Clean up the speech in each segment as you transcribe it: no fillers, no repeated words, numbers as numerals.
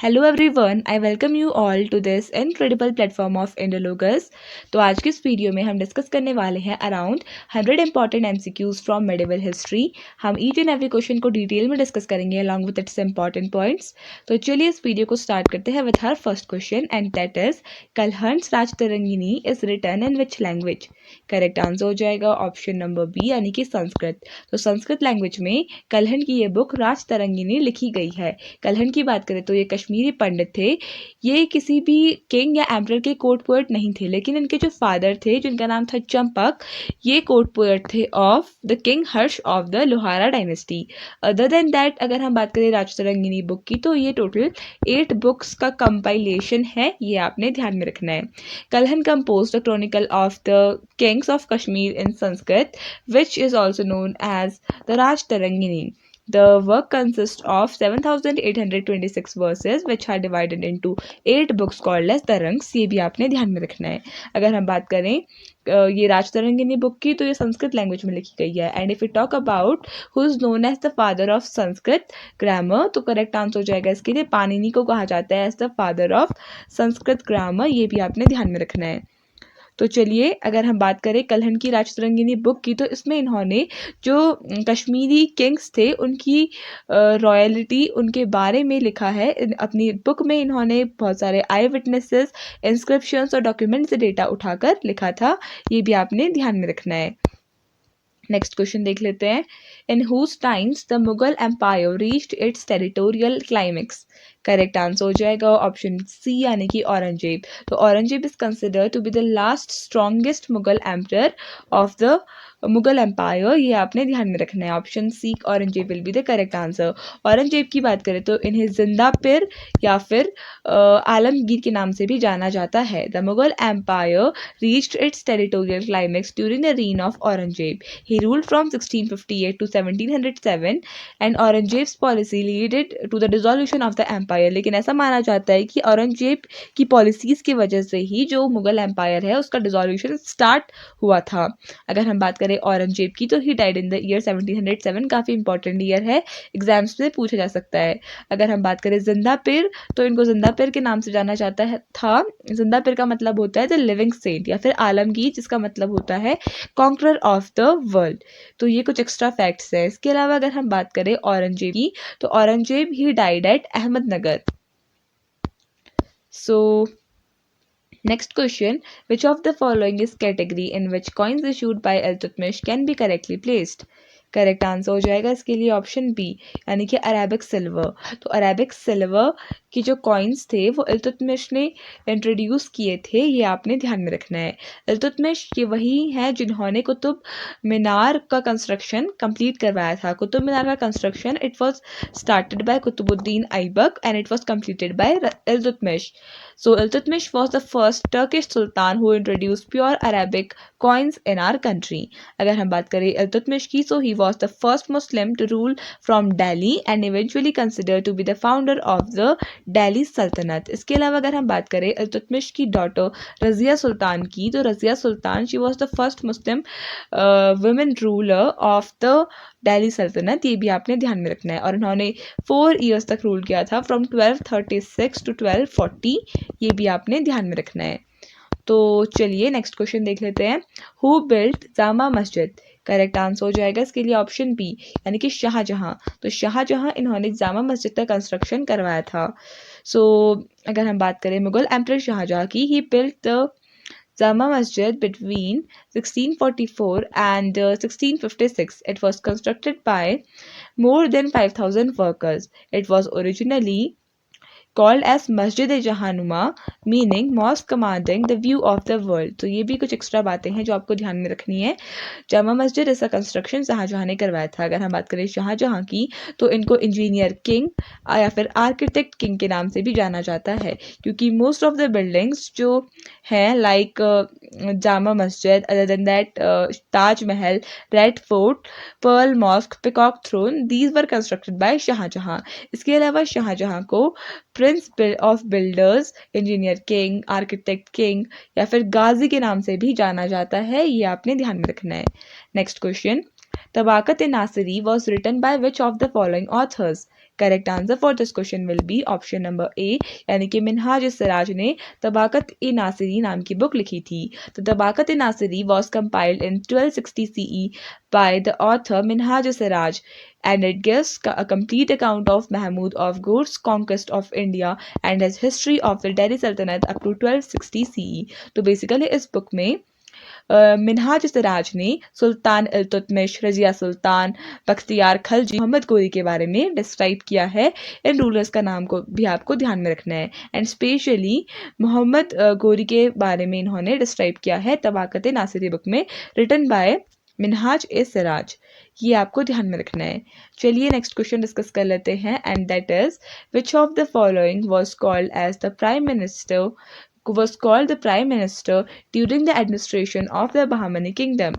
Hello everyone, I welcome you all to this incredible platform of Indologus. तो आज की इस वीडियो में हम डिस्कस करने वाले हैं around 100 important MCQs from medieval history. हम ईच एंड एवरी क्वेश्चन को डिटेल में डिस्कस करेंगे along with its important points. तो चलिए इस वीडियो को स्टार्ट करते हैं with our first question and that is Kalhana's Rajatarangini is written in which language. Correct answer हो जाएगा ऑप्शन नंबर बी यानी कि संस्कृत। तो संस्कृत लैंग्वेज में कलहन की ये बुक राजतरंगिनी लिखी गई है। कलहन की बात करें तो ये कश्मीरी पंडित थे। ये किसी भी किंग या एम्परर के कोर्ट पोएट नहीं थे, लेकिन इनके जो फादर थे जिनका नाम था चंपक, ये कोर्ट पोएट थे of the king Harsh of the Lohara dynasty. Other than that अगर हम बात करें राजतरंगिनी बुक की तो ये टोटल 8 बुक्स का कंपाइलेशन है, ये आपने ध्यान में रखना है। Kalhana composed the chronicle of the kings of Kashmir in Sanskrit, which is also known as the Rajtarangini. The work consists of 7,826 verses, which are divided into 8 books called as Tarangs. ये भी आपने ध्यान में रखना है। अगर हम बात करें ये राजतरंगिनी बुक की तो ये संस्कृत लैंग्वेज में लिखी गई है। And if you talk about who is known as the father of Sanskrit grammar, तो करेक्ट आंसर हो जाएगा इसके लिए पाणिनि को कहा जाता है as the father of Sanskrit grammar. ये भी आपने ध्यान में रखना है। तो चलिए अगर हम बात करें कलहन की राजतरंगिनी बुक की तो इसमें इन्होंने जो कश्मीरी किंग्स थे उनकी रॉयल्टी उनके बारे में लिखा है। अपनी बुक में इन्होंने बहुत सारे आई विटनेसेस, इंस्क्रिप्शंस और डॉक्यूमेंट से डेटा उठाकर लिखा था। ये भी आपने ध्यान में रखना है। नेक्स्ट क्वेश्चन देख लेते हैं। In whose times the Mughal empire reached its territorial climax. Correct answer हो जाएगा ऑप्शन सी यानी कि औरंगजेब। तो Aurangzeb is considered to be the last strongest Mughal emperor of the Mughal empire. ये आपने ध्यान में रखना है। Option C Aurangzeb will be the correct answer. Aurangzeb की बात करें तो इन्हें जिंदा पिर या फिर आलमगीर के नाम से भी जाना जाता है। The Mughal empire reached its territorial climax during the reign of Aurangzeb. He ruled from 1658 to 1707 and Aurangzeb's policy leaded to the dissolution of the empire. लेकिन ऐसा माना जाता है कि औरंगजेब की पॉलिसीज की वजह से ही जो मुगल एम्पायर है उसका डिसोल्यूशन स्टार्ट हुआ था। अगर हम बात करें औरंगजेब की तो he died in the year 1707। काफ़ी इंपॉर्टेंट ईयर है, एग्जाम्स में पूछा जा सकता है। अगर हम बात करें जिंदा पीर तो इनको जिंदा पीर के नाम से जाना जाता है था। जिंदा पीर का मतलब होता है द लिविंग सेंट या फिर आलमगीर, जिसका मतलब होता है कॉन्करर ऑफ द वर्ल्ड। तो ये कुछ एक्स्ट्रा फैक्ट्स है। इसके अलावा अगर हम बात करें औरंगजेब की तो Aurangzeb he died eight Ahmednagar. So next question, which of the following is category in which coins issued by Iltutmish can be correctly placed? Correct answer हो जाएगा इसके लिए ऑप्शन बी यानी कि अरेबिक सिल्वर। तो अरेबिक सिल्वर की जो कॉइन्स थे वो इल्तुतमिश ने इंट्रोड्यूस किए थे, ये आपने ध्यान में रखना है। इल्तुतमिश ये वही है जिन्होंने कुतुब मीनार का कंस्ट्रक्शन कंप्लीट करवाया था। कुतुब मीनार का construction it was started by Qutubuddin Aibak and it was completed by Iltutmish. So Iltutmish was the first Turkish Sultan who introduced pure Arabic coins in our country. अगर हम बात करें Iltutmish की, so he was the first Muslim to rule from Delhi and eventually considered to be the founder of the Delhi Sultanate. इसके अलावा अगर हम बात करें Iltutmish की डॉटर रजिया सुल्तान की, तो Razia Sultan she was the first Muslim women ruler of the Delhi Sultanat. ये भी आपने ध्यान में रखना है। और इन्होंने 4 ईयर्स तक रूल किया था फ्रॉम 1236 टू 1240। ये भी आपने ध्यान में रखना है। तो चलिए नेक्स्ट क्वेश्चन देख लेते हैं। Who built Jama Masjid? Correct answer हो जाएगा इसके लिए ऑप्शन बी यानी कि शाहजहां। तो शाहजहां इन्होंने जामा मस्जिद का कंस्ट्रक्शन करवाया था। सो अगर हम बात करें मुगल एम्परर शाहजहां की, he built the Jama Masjid between 1644 and 1656. It was constructed by more than 5,000 workers. It was originally called as Masjid-e-Jahanuma, meaning mosque commanding the view of the world. तो ये भी कुछ एक्स्ट्रा बातें हैं जो आपको ध्यान में रखनी है। जामा मस्जिद इसका कंस्ट्रक्शन शाहजहां ने करवाया था। अगर हम बात करें शाहजहां की तो इनको इंजीनियर किंग या फिर आर्किटेक्ट किंग के नाम से भी जाना जाता है, क्योंकि मोस्ट ऑफ द बिल्डिंग्स जो हैं like Jama Masjid, other than that Taj Mahal, red fort, Perl mask, peacock throne, these were constructed by Shahjahan. इसके अलावा शाहजहां को Prince of builders, engineer king, architect king या फिर गाजी के नाम से भी जाना जाता है। ये आपने ध्यान में रखना है। Next question, Tabaqat Nasiri was written by which of the following authors? Correct answer for this question will be option number A, यानी कि मिनहाज सिराज ने तबाकत-ए-नासिरी नाम की बुक लिखी थी। तो तबाकत-ए-नासिरी was compiled in 1260 CE by the author Minhaj Siraj, and it gives a complete account of Mahmud of Ghor's conquest of India and his history of the Delhi Sultanate up to 1260 CE. तो basically इस book में मिनहाज सिराज ने सुल्तान इल्तुतमिश, रजिया सुल्तान, बख्तियार खलजी, मोहम्मद गोरी के बारे में describe किया है। इन rulers का नाम को भी आपको ध्यान में रखना है, एंड स्पेशली मोहम्मद गोरी के बारे में इन्होंने डिस्क्राइब किया है तबाकत नासिरी बुक में, रिटन बाय मिनहाज ए सिराज। ये आपको ध्यान में रखना है। चलिए नेक्स्ट क्वेश्चन डिस्कस कर लेते हैं, and that is which of the following was called as the prime minister during the administration of the Bahmani Kingdom?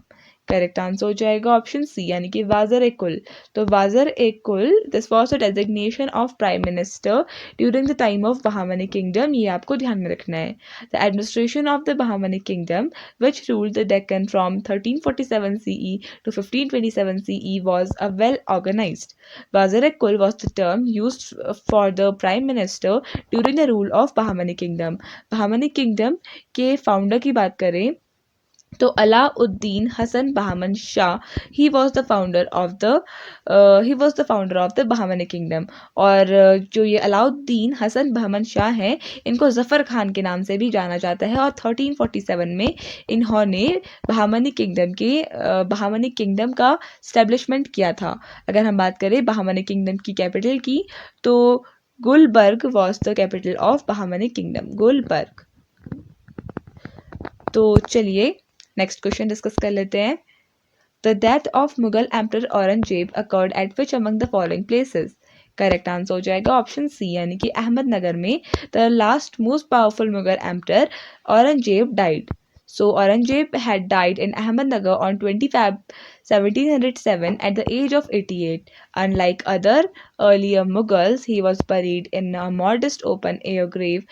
करेक्ट आंसर हो जाएगा ऑप्शन सी, यानी कि वाजर ए कुल। तो वाजर ए कुल, this was the designation of prime minister during the time of Bahmani kingdom. ये आपको ध्यान में रखना है। The administration of the Bahmani kingdom which ruled the Deccan from 1347 CE to 1527 CE was a well organized. Wazir e Kul was the term used for the prime minister during the rule of Bahmani kingdom. Bahmani kingdom के founder की बात करें तो Alauddin Hasan Bahman Shah, he was the founder of the Bahmani kingdom. और जो ये अलाउद्दीन हसन बहामन शाह हैं, इनको ज़फ़र खान के नाम से भी जाना जाता है, और 1347 में इन्होंने बहामनी किंगडम का स्टैब्लिशमेंट किया था। अगर हम बात करें बहामनी किंगडम की कैपिटल की, तो Gulbarga was the capital of Bahmani kingdom, Gulbarga. तो चलिए नेक्स्ट क्वेश्चन डिस्कस कर लेते हैं। The death of Mughal emperor Aurangzeb occurred at which among the following places? Correct answer हो जाएगा ऑप्शन सी, यानी कि अहमदनगर में the last most powerful Mughal emperor Aurangzeb died. So Aurangzeb had died in Ahmednagar on 20 Feb 1707 at the age of 88. Unlike other earlier Mughals, he was buried in a modest open-air grave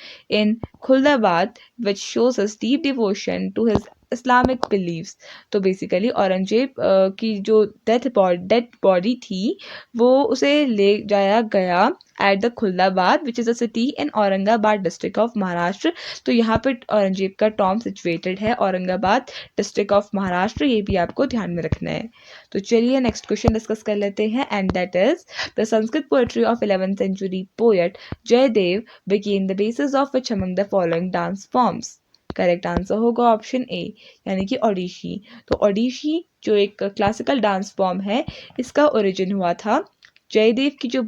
in Khulabad, which shows his deep devotion to his Islamic beliefs. तो basically औरंगजेब की जो dead body थी, वो उसे ले जाया गया at the Khuldabad which is a city in Aurangabad district of Maharashtra. तो यहाँ पे औरंगजेब का टॉम सिचुएटेड है, औरंगाबाद डिस्ट्रिक्ट ऑफ महाराष्ट्र। ये भी आपको ध्यान में रखना है। तो चलिए नेक्स्ट क्वेश्चन डिस्कस कर लेते हैं, and that is the Sanskrit poetry of 11th century poet Jayadev became the basis of which among the following dance forms? Correct answer होगा ऑप्शन ए, यानी कि ओडिशी। तो ओडिशी जो एक क्लासिकल डांस फॉर्म है, इसका ओरिजिन हुआ था जयदेव की जो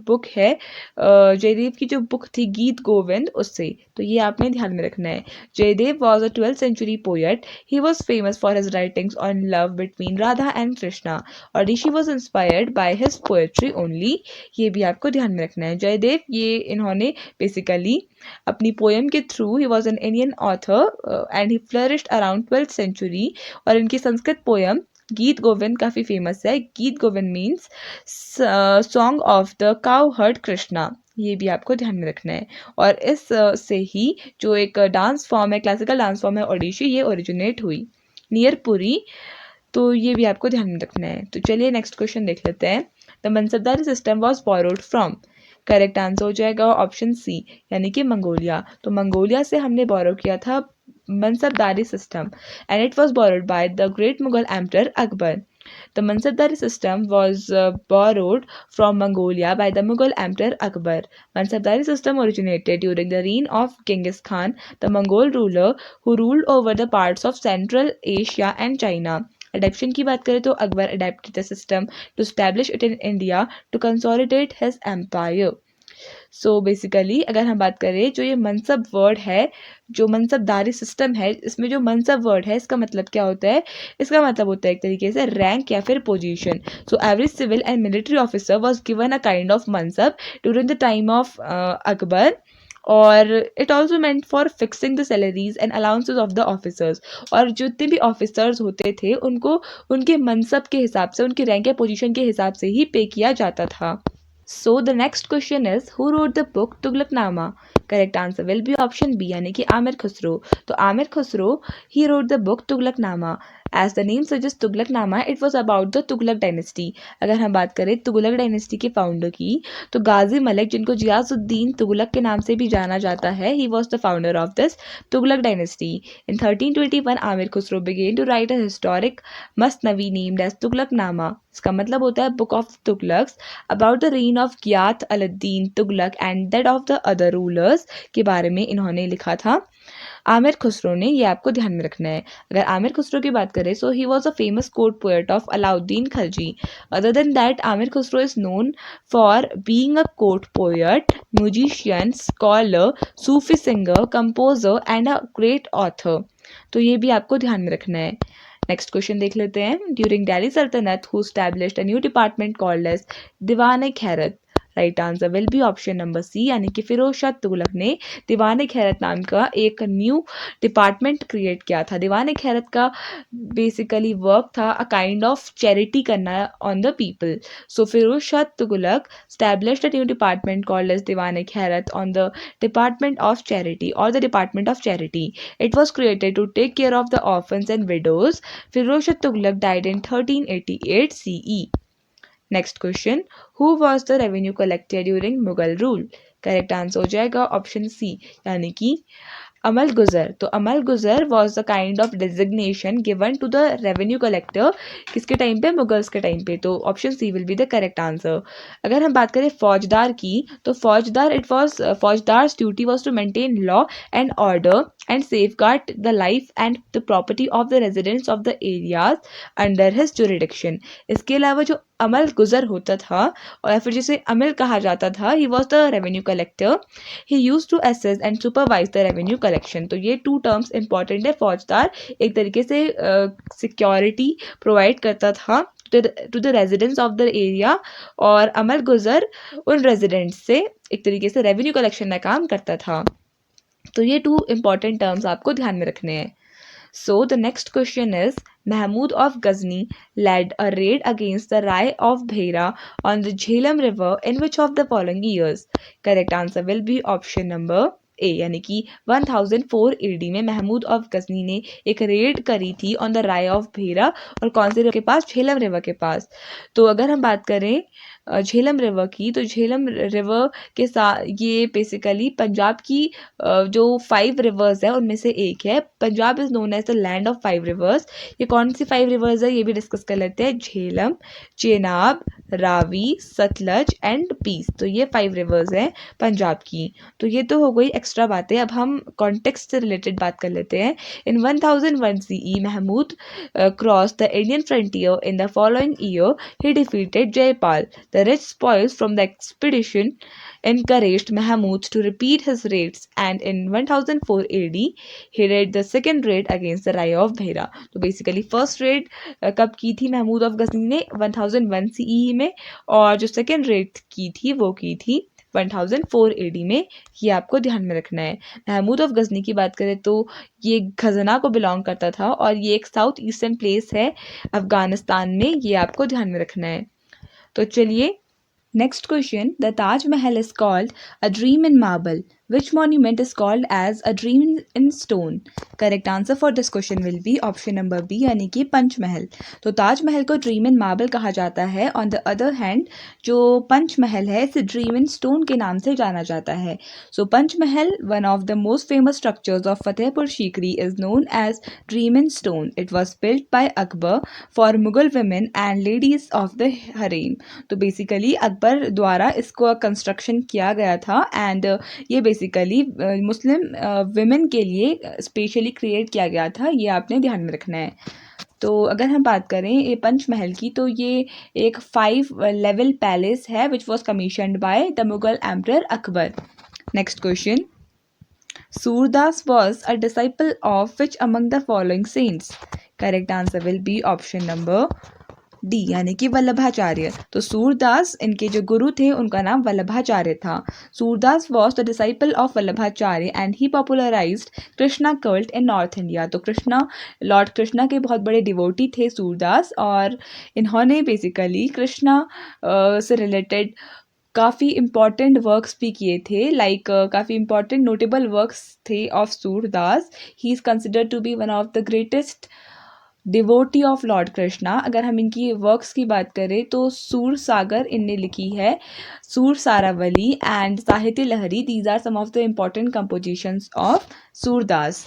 बुक थी गीत गोविंद, उससे। तो ये आपने ध्यान में रखना है। Jayadev was a 12th century poet. He was famous for his writings on love between Radha and Krishna. Odissi was inspired by his poetry only. ये भी आपको ध्यान में रखना है। जयदेव, ये इन्होंने बेसिकली अपनी पोएम के through, he was an Indian author and he flourished around 12th century। और इनकी संस्कृत पोएम गीत गोविंद काफ़ी फेमस है। गीत Govind means song of the cow heard Krishna. ये भी आपको ध्यान में रखना है। और इस से ही जो एक डांस फॉर्म है, क्लासिकल डांस फॉर्म है ओडिशी, ये ओरिजिनेट हुई नियर पुरी। तो ये भी आपको ध्यान में रखना है। तो चलिए नेक्स्ट क्वेश्चन देख लेते हैं। The मनसबदारी system was borrowed from. Correct answer हो जाएगा ऑप्शन सी, यानी कि मंगोलिया। तो मंगोलिया से हमने बोरो किया था Mansabdari system, and it was borrowed by the great Mughal emperor Akbar. The Mansabdari system was borrowed from Mongolia by the Mughal Emperor Akbar. Mansabdari system originated during the reign of Genghis Khan, the Mongol ruler who ruled over the parts of Central Asia and China. Adaptation की बात करें तो Akbar adapted the system to establish it in India to consolidate his empire. So basically अगर हम बात करें, जो ये मनसब वर्ड है, जो मनसबदारी सिस्टम है, इसमें जो मनसब वर्ड है, इसका मतलब क्या होता है? इसका मतलब होता है एक तरीके से रैंक या फिर position. So every civil and military officer was given a kind of mansab during the time of Akbar. और it also meant for fixing the salaries and allowances of the officers. और जितने भी ऑफिसर्स होते थे, उनको उनके मनसब के हिसाब से, उनके रैंक या पोजीशन के हिसाब से ही पे किया जाता था। So the next question is, who wrote the book Tughlaqnama? Correct answer will be option B, यानी कि आमिर खुसरो। तो Amir Khusro, he wrote the book Tughlaqnama, as the name suggest Tughlaqnama it was about the Tughlaq dynasty. अगर हम बात करें तुगलक डायनेस्टी के founder की तो गाजी मलिक, जिनको जियासुद्दीन तुगलक के नाम से भी जाना जाता है, he was the founder of this Tughlaq dynasty. In 1321 Amir Khusrau began to write a historic masnavi named as Tughlaqnama. इसका मतलब होता है book of Tughlaqs, about the reign of Ghiyath Aldin Tughlaq and that of the other rulers के बारे में इन्होंने लिखा था आमिर खुसरो ने। ये आपको ध्यान में रखना है। अगर आमिर खुसरो की बात करें so he was a famous court poet of Alauddin Khalji. Other than that Amir Khusrau is known for being a court poet, musician, scholar, Sufi singer, composer and a great author. तो ये भी आपको ध्यान में रखना है। नेक्स्ट क्वेश्चन देख लेते हैं। During Delhi Sultanate who established a new department called as Diwan Khairat. Right answer will be option number C, यानी कि फिरोज शाह तुगलक ने दीवान खैरत नाम का एक न्यू डिपार्टमेंट क्रिएट किया था। दीवान खैरत का बेसिकली वर्क था अ काइंड ऑफ चैरिटी करना on the people. So Firoz Shah Tughlaq established a new department called as Diwan Khairat on the Department of Charity or the Department of Charity. It was created to take care of the orphans and widows. Firoz Shah Tughlaq died in 1388 CE. Next question, who was the revenue collector during Mughal rule. Correct answer हो जाएगा option C, यानी कि अमल गुजर। तो amal guzar was the kind of designation given to the revenue collector किसके time पे, मुगल्स के time पे। तो option C will be the correct answer. अगर हम बात करें फौजदार की तो faujdar duty was to maintain law and order and safeguard the life and the property of the residents of the areas under his jurisdiction. इसके अलावा जो अमल गुजर होता था और फिर जिसे अमिल कहा जाता था, he was the revenue collector. He use to assess and supervise the revenue collection. तो ये टू टर्म्स इंपॉर्टेंट है। फौजदार एक तरीके से सिक्योरिटी प्रोवाइड करता था to the residents of the area, और अमल गुजर उन रेजिडेंट्स से एक तरीके से रेवेन्यू कलेक्शन का काम करता था। तो ये टू इंपॉर्टेंट टर्म्स आपको ध्यान में रखने हैं। So the next question is, Mahmud of Ghazni led a raid against the Rai of Bhaira on the Jhelum River in which of the following years? Correct answer will be option number ए, यानी कि 1004 AD में Mahmood of Ghazni ने एक red करी थी on the Rai of भेरा, और कौन से रिवर के पास, झेलम रिवर के पास। तो अगर हम बात करें झेलम रिवर की तो झेलम रिवर के साथ ये बेसिकली पंजाब की जो 5 रिवर्स है उनमें से एक है। Punjab is known as the land of 5 rivers. ये कौन सी 5 रिवर्स है ये भी डिस्कस कर लेते हैं। झेलम, चेनाब, रावी, सतलज एंड पीस। तो ये 5 रिवर्स हैं पंजाब की। तो ये तो हो गई एक्स्ट्रा बातें। अब हम कॉन्टेक्स्ट से रिलेटेड बात कर लेते हैं। In 1001 CE Mahmud cross the Indian frontier in the following year he defeated Jaipal. The rich spoils from the expedition encouraged Mahmud to repeat his raids, and in 1004 AD he led the second raid against the Rai of Bhaira. तो basically first red कब की थी Mahmood of Ghazni ने, 1001 CE में, और जो second red की थी वो की थी 1004 AD में। ये आपको ध्यान में रखना है। महमूद ऑफ गजनी की बात करें तो ये खजना को बिलोंग करता था और ये एक साउथ ईस्टर्न प्लेस है अफगानिस्तान में। ये आपको ध्यान में रखना है। तो चलिए next question, the Taj Mahal is called a dream in marble, which monument is called as a dream in stone. Correct answer for this question will be option number B, यानी कि पंचमहल। तो ताजमहल को ड्रीम इन मार्बल कहा जाता है। ऑन द अदर हैंड जो पंचमहल है इसे ड्रीम इन स्टोन के नाम से जाना जाता है। So Panchmahal, one of the most famous structures of Fatehpur Sikri, is known as dream in stone. It was built by Akbar for Mughal women and ladies of the harem. तो बेसिकली अकबर द्वारा इसको कंस्ट्रक्शन किया गया था एंड ये बेसिकली मुस्लिम विमेन के लिए specially create किया गया था। ये आपने ध्यान में रखना है। तो अगर हम बात करें ये पंचमहल की तो ये एक 5 लेवल पैलेस है which was commissioned by the Mughal emperor Akbar. Next question, Surdas was a disciple of which among the following saints. Correct answer will be option number D, यानी कि वल्लभाचार्य। तो सूरदास इनके जो गुरु थे उनका नाम वल्लभाचार्य था। Surdas was the disciple of Vallabhacharya and he popularised Krishna cult in north India. तो लॉर्ड कृष्णा के बहुत बड़े डिवोटी थे सूरदास, और इन्होंने बेसिकली कृष्णा से रिलेटेड काफ़ी इम्पॉर्टेंट वर्क्स भी किए थे। लाइक काफ़ी इम्पॉर्टेंट नोटेबल वर्क्स थे of Surdas. He is considered to be one of the greatest devotee of lord Krishna. अगर हम इनकी वर्क्स की बात करें तो सूर सागर इनने लिखी है, सूर Saravali and Sahitya Lahari, these are some of the important compositions of Surdas.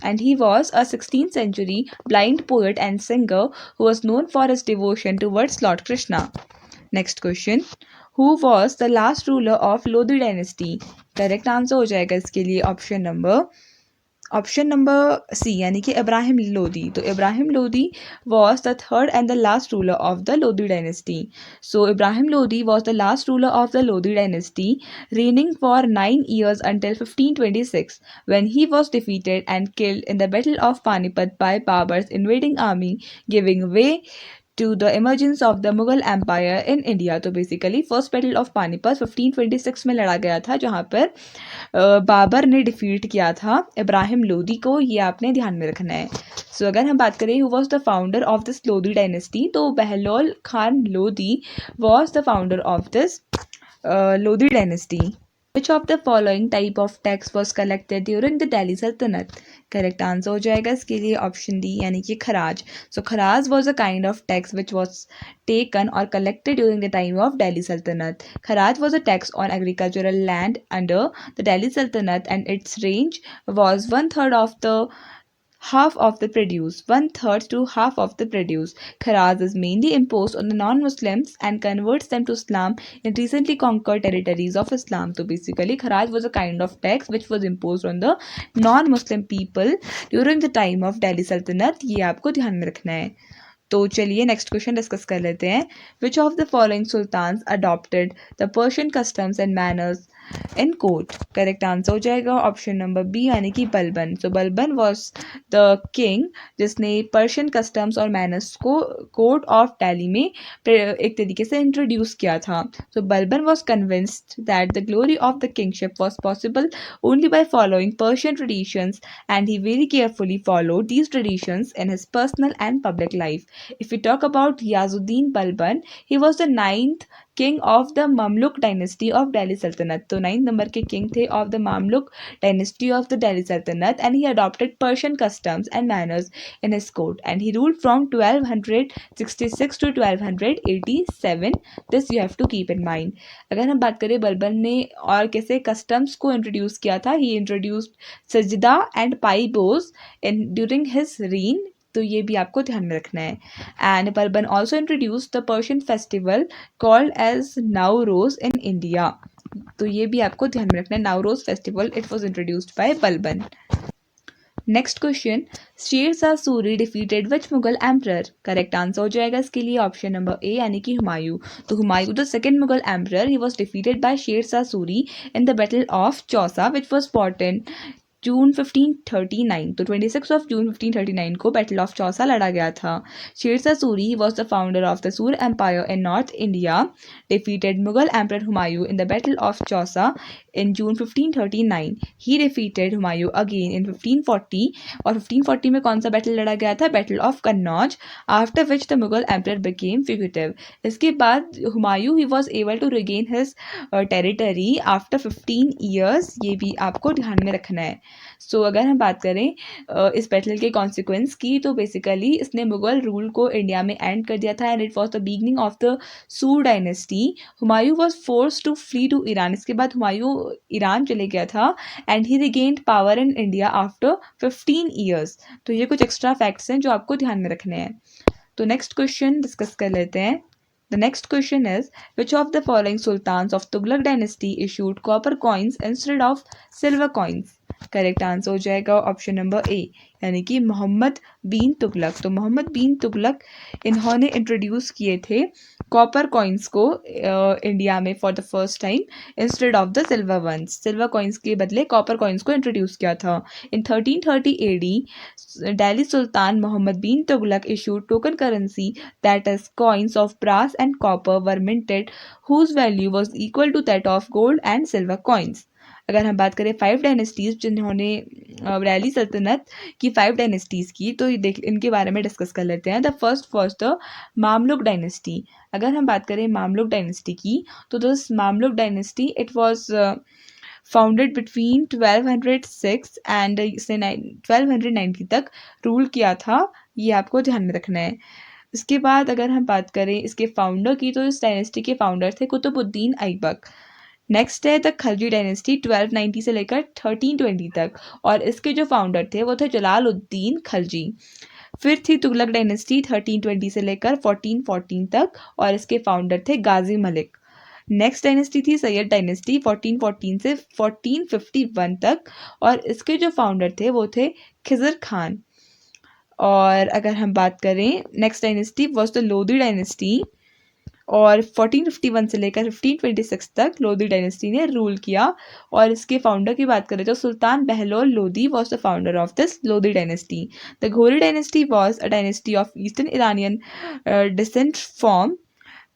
And he was a 16th century blind poet and singer who was known for his devotion towards Lord Krishna. Next question. Who was the last ruler of Lodi dynasty? Correct answer हो जाएगा इसके लिए option number C यानी कि इब्राहिम लोदी. तो Ibrahim Lodi was the third and the last ruler of the Lodi dynasty. So Ibrahim Lodi was the last ruler of the Lodi dynasty, reigning for 9 years until 1526 when he was defeated and killed in the Battle of Panipat by Babur's invading army, giving way to the emergence of the Mughal Empire in India. तो basically first battle of Panipat 1526 में लड़ा गया था, जहाँ पर बाबर ने defeat किया था इब्राहिम लोदी को. ये आपने ध्यान में रखना है. सो अगर हम बात करें who was the founder of this Lodi dynasty, तो Bahlol Khan Lodi was the founder of this Lodi dynasty. Which of the following type of tax was collected during the Delhi Sultanate? Correct answer हो जाएगा इसके लिए ऑप्शन डी यानी कि kharaj. So kharaj was a kind of tax which was taken or collected during the time of Delhi Sultanate. Kharaj was a tax on agricultural land under the Delhi Sultanate and its range was half of the produce, 1/3 to half of the produce. Kharaj is mainly imposed on the non-Muslims and converts them to Islam in recently conquered territories of Islam. So basically, Kharaj was a kind of tax which was imposed on the non-Muslim people during the time of Delhi Sultanate. ये आपको ध्यान में रखना है. तो चलिए next question discuss कर लेते हैं. Which of the following sultans adopted the Persian customs and manners in court? Correct answer हो जाएगा ऑप्शन नंबर बी यानी कि Balban. So Balban was the king जिसने पर्शियन कस्टम्स और मैनर्स को कोर्ट ऑफ दिल्ली में एक तरीके से इंट्रोड्यूस किया था. So Balban was convinced that the glory of the kingship was possible only by following Persian traditions and he very carefully followed these traditions in his personal and public life. If we talk about Yazuddin Balban, he was the ninth king of the Mamluk dynasty of Delhi Sultanate. तो 9th number के king थे of the Mamluk dynasty of the Delhi Sultanate, and he adopted Persian customs and manners in his court, and he ruled from 1266 to 1287. This you have to keep in mind. अगर हम बात करें बलबन ने और कैसे customs को introduce किया था, he introduced sajda and paibos in during his reign. तो ये भी आपको ध्यान में रखना है. And Balban also introduce the Persian festival called as Nauroz in India. तो ये भी आपको ध्यान में रखना है. Nauroz festival it was introduced by Balban. Next question. Sher Shah Suri defeated which Mughal emperor? Correct answer हो जाएगा इसके लिए ऑप्शन नंबर ए यानी कि हुमायूं. तो Humayun the second Mughal emperor, he was defeated by Sher Shah Suri in the battle of Chausa which was fought in June 1539. तो 26 of June 1539 को battle of Chausa लड़ा गया था. Sher Shah Suri was the founder of the Sur empire in north India, defeated Mughal emperor Humayun in the battle of Chausa in June 1539. He defeated Humayun again in 1540. और 1540 में कौन सा battle लड़ा गया था? Battle of Kannauj. After which the Mughal emperor became fugitive. इसके बाद Humayun he was able to regain his territory after 15 years. ये भी आपको ध्यान में रखना है. सो अगर हम बात करें इस बैटल के कॉन्सिक्वेंस की, तो बेसिकली इसने मुगल रूल को इंडिया में एंड कर दिया था and it was the beginning of the Sur dynasty. Humayun was force to flee to Iran. इसके बाद हुमायूं ईरान चले गया था and he regained power in India after 15 years. तो ये कुछ एक्स्ट्रा फैक्ट्स हैं जो आपको ध्यान में रखने हैं. तो नेक्स्ट क्वेश्चन डिस्कस कर लेते हैं. The next question is, which of the following sultans of Tughlaq dynasty issued copper coins instead of silver coins? Correct answer हो जाएगा ऑप्शन नंबर ए यानी कि मोहम्मद बिन तुगलक. तो मोहम्मद बिन तुगलक इन्होंने इंट्रोड्यूस किए थे कॉपर कॉइन्स को इंडिया में for the first time instead of the silver ones. Silver coins के बदले कॉपर कॉइन्स को इंट्रोड्यूस किया था. In 1330 AD Delhi sultan Muhammad bin Tughlaq issued token currency that is coins of brass and copper were minted whose value was equal to that of gold and silver coins. अगर हम बात करें 5 dynasties जिन्होंने दिल्ली सल्तनत की 5 डायनेस्टीज़ की, तो ये देख इनके बारे में डिस्कस कर लेते हैं. The first was the Mamluk dynasty. अगर हम बात करें मामलुक डायनेस्टी की, तो this Mamluk dynasty it was founded between 1206 and इसने 1290 तक रूल किया था, ये आपको ध्यान में रखना है। इसके बाद अगर हम बात करें इसके फाउंडर की, तो इस डायनेस्टी के फाउंडर थे कुतुबुद्दीन ऐबक। नेक्स्ट है द खलजी डायनेस्टी 1290 से लेकर 1320 तक, और इसके जो फाउंडर थे वो थे जलालुद्दीन खलजी। फिर थी तुगलक डायनेस्टी 1320 से लेकर 1414 तक, और इसके फाउंडर थे गाजी मलिक। नेक्स्ट डायनेस्टी थी सैयद डायनेस्टी 1414 से 1451 तक, और इसके जो फाउंडर थे वो थे खिजर खान। और अगर हम बात करें next dynasty was the Lodhi dynasty, और 1451 से लेकर 1526 तक लोधी डायनेस्टी ने रूल किया। और इसके फाउंडर की बात करें तो Sultan Bahlol Lodhi was the founder of this Lodhi dynasty. The Ghori dynasty was a dynasty of eastern Iranian descent from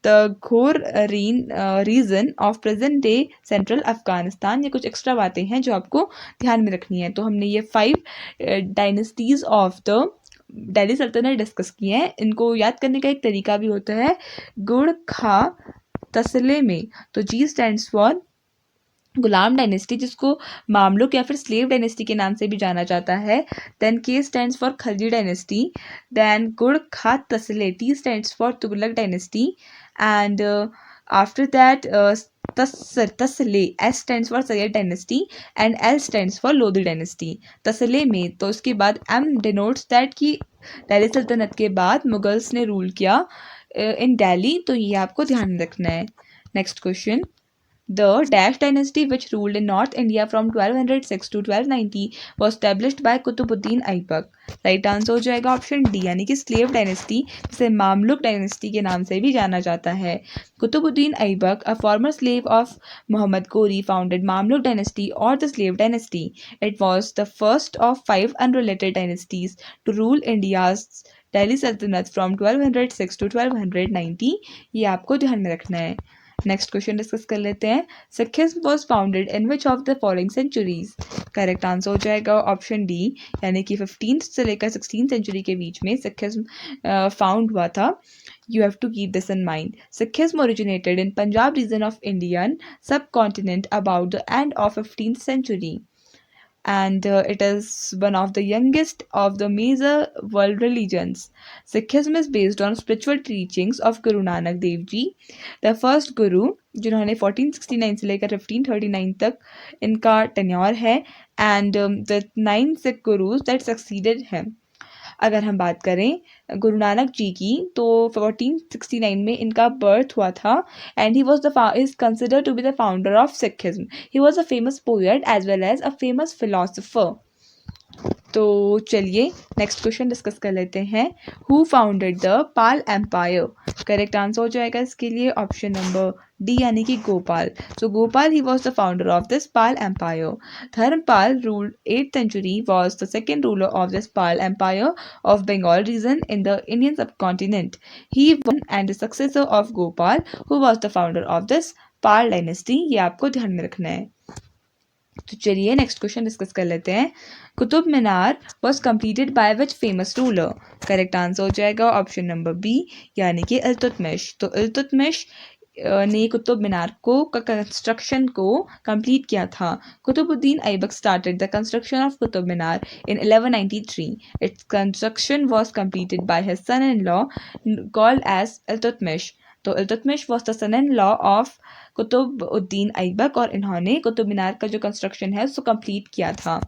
the Ghor region of present day central Afghanistan. ये कुछ एक्स्ट्रा बातें हैं जो आपको ध्यान में रखनी है। तो हमने ये 5 डायनेस्टीज ऑफ द दिल्ली सल्तनत डिस्कस किए हैं। इनको याद करने का एक तरीका भी होता है गुड़ खा तसले में। तो जी स्टैंड्स फॉर गुलाम डायनेस्टी, जिसको मामलुक या फिर स्लेव डायनेस्टी के नाम से भी जाना जाता है। Then K stands for Khalji dynasty. Then गुड़ खा तसले, T stands for Tughlaq dynasty. And after that तसले, S stands for Sayyid dynasty, and L stands for Lodhi dynasty. तसले में तो उसके बाद एम डिनोट्स दैट कि दिल्ली सल्तनत के बाद मुगल्स ने रूल किया इन दिल्ली, तो ये आपको ध्यान में रखना है। Next question, the Dash dynasty, which ruled in North India from 1206 to 1290, was established by Qutubuddin Aibak. Right answer हो जाएगा ऑप्शन डी, यानी कि स्लेव डायनेस्टी, जिसे मामलुक डायनेस्टी के नाम से भी जाना जाता है। Qutubuddin Aibak, a former slave of Muhammad Ghori, founded Mamluk dynasty or the slave dynasty. It was the first of 5 unrelated dynasties to rule India's Delhi Sultanate from 1206 to 1290। ये आपको ध्यान में रखना है। नेक्स्ट क्वेश्चन डिस्कस कर लेते हैं। Sikhism was founded in which of the following centuries. Correct answer हो जाएगा ऑप्शन डी, यानी कि 15th से लेकर 16th सेंचुरी के बीच में सिखिज्म फाउंड हुआ था। You have to keep this in mind. Sikhism originated in Punjab region of Indian subcontinent about the end of 15th century, and it is one of the youngest of the major world religions. Sikhism is based on spiritual teachings of Guru Nanak Dev Ji, the first Guru, जिन्होंने 1469 से लेकर 1539 तक इनका tenure है, and the 9 Sikh Gurus that succeeded him. अगर हम बात करें गुरु नानक जी की, तो 1469 में इनका बर्थ हुआ था, and he was is considered to be the founder of Sikhism. He was a famous poet as well as a famous philosopher. तो चलिए नेक्स्ट क्वेश्चन डिस्कस कर लेते हैं। Who founded the Pal empire. Correct answer हो जाएगा इसके लिए ऑप्शन नंबर डी, यानी कि Gopal. So Gopal he was the founder of this Pal empire. Dharmpal ruled 8th century, was the second ruler of this Pal Empire of Bengal region in the Indian subcontinent. He was and the successor of Gopal, who was the founder of this Pal dynasty। ये आपको ध्यान में रखना है। तो चलिए next question discuss कर लेते हैं। Qutub Minar was completed by which famous ruler. Correct answer हो जाएगा ऑप्शन नंबर बी, यानी कि इल्तुतमिश। तो इल्तुतमिश ने कुतुब मीनार को कंस्ट्रक्शन को कंप्लीट किया था। Qutubuddin Aibak started the construction of Qutub Minar in 1193। Its construction was completed by his son in law called as Iltutmish. तो Iltutmish was the son in law of Qutubuddin Aibak, और इन्होंने कुतुब मीनार का जो कंस्ट्रक्शन है उसको कंप्लीट किया था।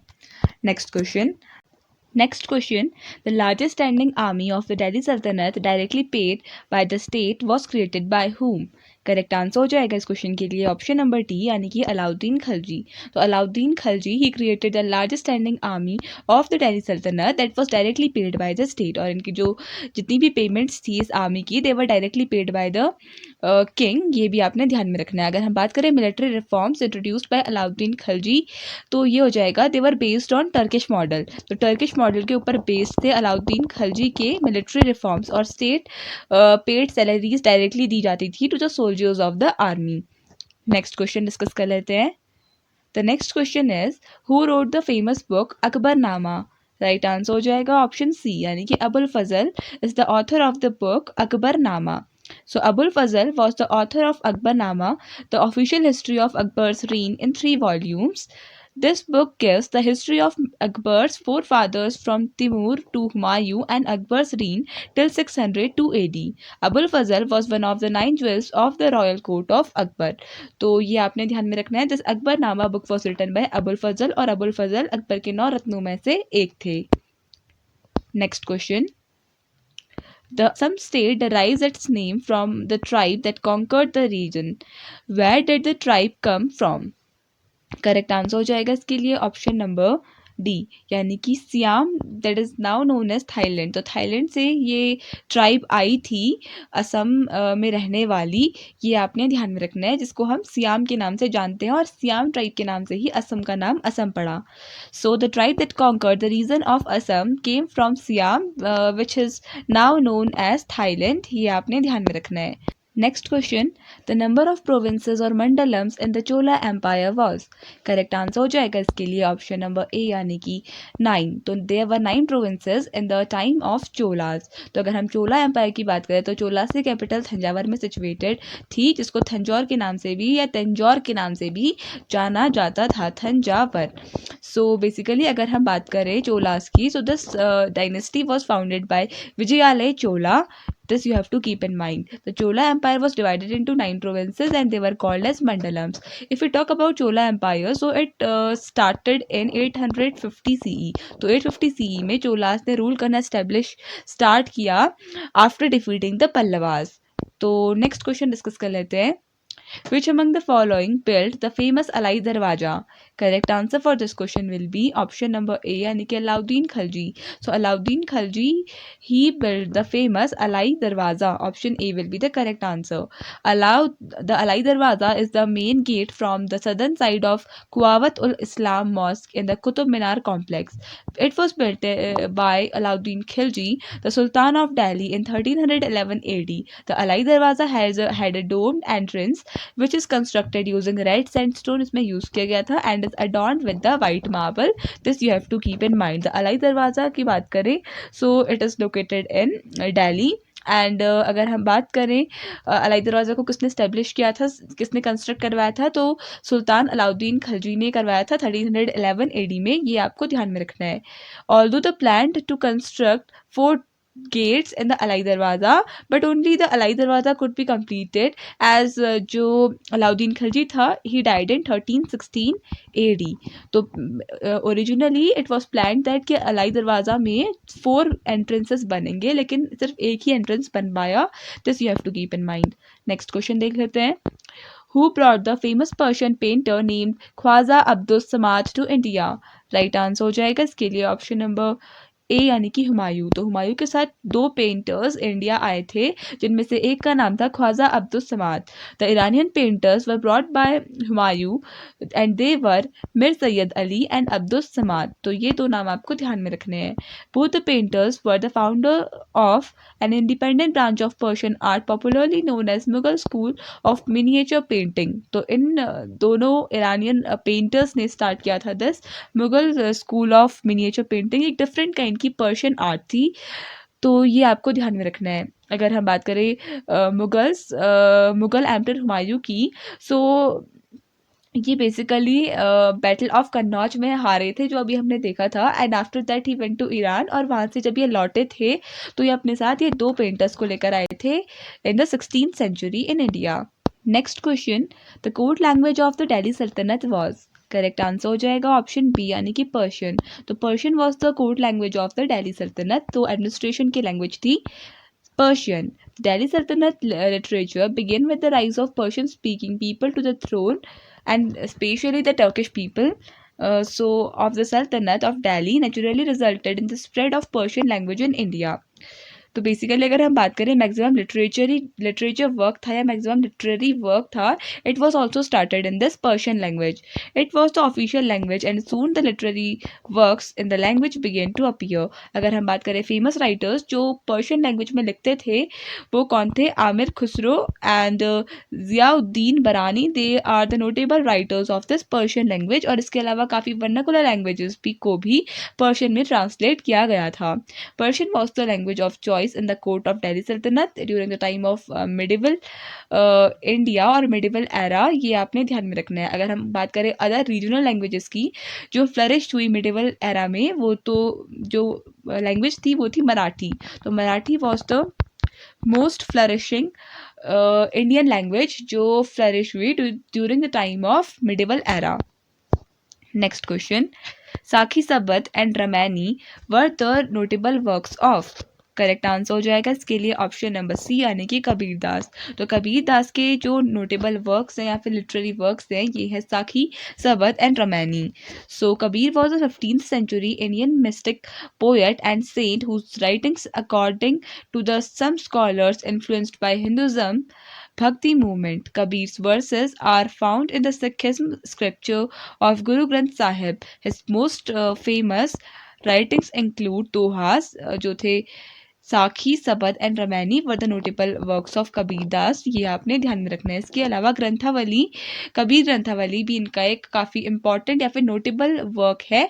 Next question, the largest standing army of the Delhi Sultanate directly paid by the state was created by whom? Correct answer हो जाएगा इस क्वेश्चन के लिए ऑप्शन नंबर डी, यानी कि अलाउद्दीन खलजी। तो Alauddin Khalji he created the largest standing army of the Delhi Saltanat that was directly paid by the state. और इनकी जो जितनी भी पेमेंट्स थी इस आर्मी की, they were directly paid by the king. ये भी आपने ध्यान में रखना है। अगर हम बात करें military reforms introduced by Alauddin Khalji, तो ये हो जाएगा they were based on Turkish model. तो टर्किश मॉडल के ऊपर बेस्ड थे अलाउद्दीन खलजी के मिलिट्री रिफॉर्म्स, और स्टेट पेड सैलरीज डायरेक्टली दी जाती थी to the soldiers of the army. Next question discuss कर लेते हैं। The next question is who wrote the famous book Akbarnama. Right answer हो जाएगा ऑप्शन सी, यानी कि Abul Fazl is the author of the book Akbarnama. So Abul Fazl was the author of Akbarnama, the official history of Akbar's reign in 3 volumes. This book gives the history of Akbar's forefathers from Timur to Humayun and Akbar's reign till 602 AD. Abul Fazl was one of the 9 jewels of the royal court of Akbar. तो ये आपने ध्यान में रखना है. This Akbarnama book was written by Abul Fazal और अबुल फजल अकबर के 9 रत्नों में से एक थे. Next question. Some state derives its name from the tribe that conquered the region. Where did the tribe come from? Correct answer हो जाएगा इसके लिए ऑप्शन नंबर डी, यानी कि Siam, that is now known as Thailand. तो Thailand से ये tribe आई थी असम में रहने वाली. ये आपने ध्यान में रखना है, जिसको हम सियाम के नाम से जानते हैं और सियाम ट्राइब के नाम से ही असम का नाम असम पड़ा. So the tribe that conquered the region of Assam came from Siam which is now known as Thailand. ये आपने ध्यान में रखना है. Next question. The number of provinces or mandalams in the Chola Empire was. Correct answer हो जाएगा इसके लिए ऑप्शन नंबर ए, यानी कि 9. तो there were 9 provinces in the time of Cholas. तो अगर हम चोला एम्पायर की बात करें तो चोला से कैपिटल थंजावर में सिचुएटेड थी, जिसको थंजौर के नाम से भी या तंजौर के नाम से भी जाना जाता था, थंजावर. सो बेसिकली अगर हम बात करें चोलास की, so this dynasty was founded bye Vijayalaya Chola. This you have to keep in mind. The Chola Empire was divided into 9 provinces and they were called as mandalams. If we talk about Chola Empire, so it started in 850 CE. तो 850 CE में चोलास ने rule करना start किया after defeating the Pallavas. तो next question discuss कर लेते हैं. Which among the following built the famous Alai Darwaja? Correct answer for this question will be option number A, यानी कि Alauddin Khalji. So Alauddin Khalji, he built the famous Alai Darwaza. Option A will be the correct answer. The Alai Darwaza is the main gate from the southern side of Quwwat ul Islam Mosque in the Qutub Minar complex. It was built by Alauddin Khilji, the Sultan of Delhi, in 1311 AD. The Alai Darwaza had a domed entrance which is constructed using red sandstone. इसमें use किया गया था and is adorned with the white marble. This you have to keep in mind. The Alai Darwaza की बात करें, so it is located in Delhi. And अगर हम बात करें अलाई दरवाज़ा को किसने स्टैब्लिश किया था, किसने कंस्ट्रक्ट करवाया था, तो सुल्तान अलाउद्दीन खलजी ने करवाया था 1311 AD में. ये आपको ध्यान में रखना है. Although the plan to construct 4 gates in the Alai Darwaza, but only the Alai Darwaza could be completed as जो अलाउद्दीन खलजी था, he died in 1316 AD. तो originally it was plan that कि अलाई दरवाज़ा में 4 एंट्रेंसेस बनेंगे, लेकिन सिर्फ एक ही एंट्रेंस बन पाया. This you have to keep in mind. Next question देख लेते हैं. Who brought the famous Persian painter named Khwaja Abdus Samad to India? Right answer हो जाएगा इसके लिए ऑप्शन नंबर ए, यानी कि हुमायूं. तो हुमायूं के साथ 2 पेंटर्स इंडिया आए थे, जिनमें से एक का नाम था Khwaja Abdus Samad. The Iranian painters were brought by Humayun and they were Mir Sayyid Ali and Abdus Samad. तो ये 2 नाम आपको ध्यान में रखने हैं. Both the painters were the founder of an independent branch of Persian art popularly known as Mughal school of miniature painting. तो इन दोनों इरानियन पेंटर्स ने स्टार्ट किया था this Mughal school of miniature painting. एक डिफरेंट काइंड की पर्शियन आर्ट थी. तो ये आपको ध्यान में रखना है. अगर हम बात करें मुगल एम्पर हुमायूं की, सो ये बेसिकली बैटल ऑफ कन्नौज में हारे थे, जो अभी हमने देखा था. And after that he went to Iran, और वहाँ से जब ये लौटे थे तो ये अपने साथ ये 2 पेंटर्स को लेकर आए थे in the 16th century in India. Next question. The court language of the Delhi सल्तनत वाज. करेक्ट आंसर हो जाएगा ऑप्शन बी, यानी कि पर्शियन. तो Persian was the court language of the Delhi सल्तनत. तो एडमिनिस्ट्रेशन की लैंग्वेज थी Persian. Delhi Sultanate literature began with the rise of Persian-speaking people to the throne, and especially the Turkish people. So of the Sultanate of Delhi naturally resulted in the spread of Persian language in India. तो basically अगर हम बात करें maximum literature work था या maximum literary work था, it was also started in this Persian language. It was the official language and soon the literary works in the language began to appear. अगर हम बात करें फेमस राइटर्स जो Persian language में लिखते थे, वो कौन थे? Aamir Khusro and Ziauddin Barani. They are the notable writers of this Persian language. और इसके अलावा काफ़ी वर्नाकुलर लैंग्वेजेस को भी पर्शियन में ट्रांसलेट किया गया था. Persian was the language of choice in the court of Delhi Sultanate during the time of medieval India और मिडिवल एरा, ये आपने ध्यान में रखना है। अगर हम बात करें अदर रीजनल लैंग्वेजेस की जो फ्लरिश हुई मिडिवल एरा में, वो तो जो लैंग्वेज थी वो थी मराठी। तो Marathi was the most flourishing Indian language जो फ्लरिश हुई during the time of medieval era. Next question, साखी सबद and Ramaini were the notable works of. Correct answer हो जाएगा इसके लिए ऑप्शन नंबर सी यानी कि कबीरदास। तो कबीरदास के जो नोटेबल वर्क्स हैं या फिर लिटरेरी वर्क्स हैं ये है साखी सबद and Ramaini. So Kabir was a 15th century Indian mystic poet and saint whose writings according to the some scholars influenced by Hinduism Bhakti movement. Kabir's verses are found in the Sikhism scripture of Guru Granth Sahib. His most famous writings include दोहास जो थे साखी सबद and Ramaini were the notable works of Kabirdas, ये आपने ध्यान में रखना है। इसके अलावा ग्रंथावली, कबीर ग्रंथावली भी इनका एक काफ़ी इंपॉर्टेंट या फिर नोटेबल वर्क है।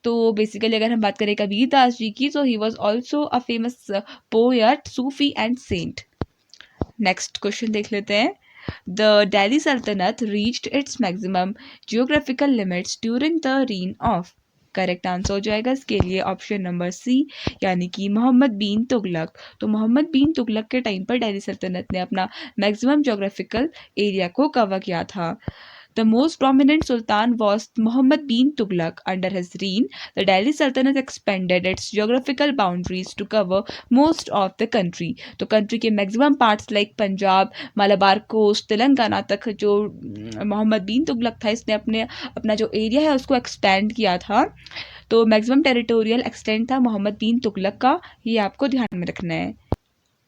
तो बेसिकली अगर हम बात करें कबीरदास जी की, तो he was also a famous poet, Sufi and saint. Next question देख लेते हैं। The Delhi Sultanate reached its maximum geographical limits during the reign of। Correct answer हो जाएगा इसके लिए ऑप्शन नंबर सी यानी कि मोहम्मद बिन तुगलक। तो मोहम्मद बिन तुगलक के टाइम पर दिल्ली सल्तनत ने अपना मैक्सिमम जोग्राफिकल एरिया को कवर किया था। The most prominent sultan was Muhammad bin Tughlaq. Under his reign, the Delhi Sultanate expanded its geographical boundaries to cover most of the country. तो country के maximum parts like Punjab, Malabar coast, Telangana तक जो मोहम्मद बिन तुगलक था इसने अपना जो एरिया है उसको एक्सपेंड किया था। तो मैक्सिमम टेरिटोरियल एक्सटेंड था मोहम्मद बिन तुगलक का, ये आपको ध्यान में रखना है।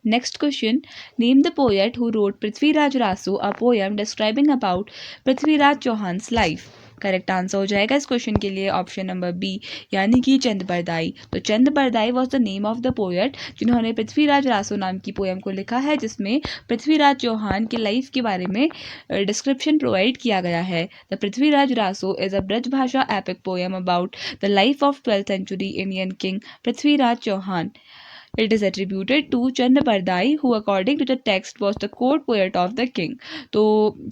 Next question, name the poet who wrote Prithviraj Rasu, a poem describing about Prithviraj Chauhan's life। Correct answer हो जाएगा इस क्वेश्चन के लिए ऑप्शन नंबर बी यानी कि चंद बरदाई। तो Chand Bardai was the name of the poet जिन्होंने पृथ्वीराज रासो नाम की पोएम को लिखा है, जिसमें पृथ्वीराज चौहान के लाइफ के बारे में डिस्क्रिप्शन प्रोवाइड किया गया है। The Prithviraj Raso is a Braj Bhasha epic poem about the life of 12th century Indian king Prithviraj Chauhan. It is attributed to Chand Bardai, who according to the text was the court poet of the king। तो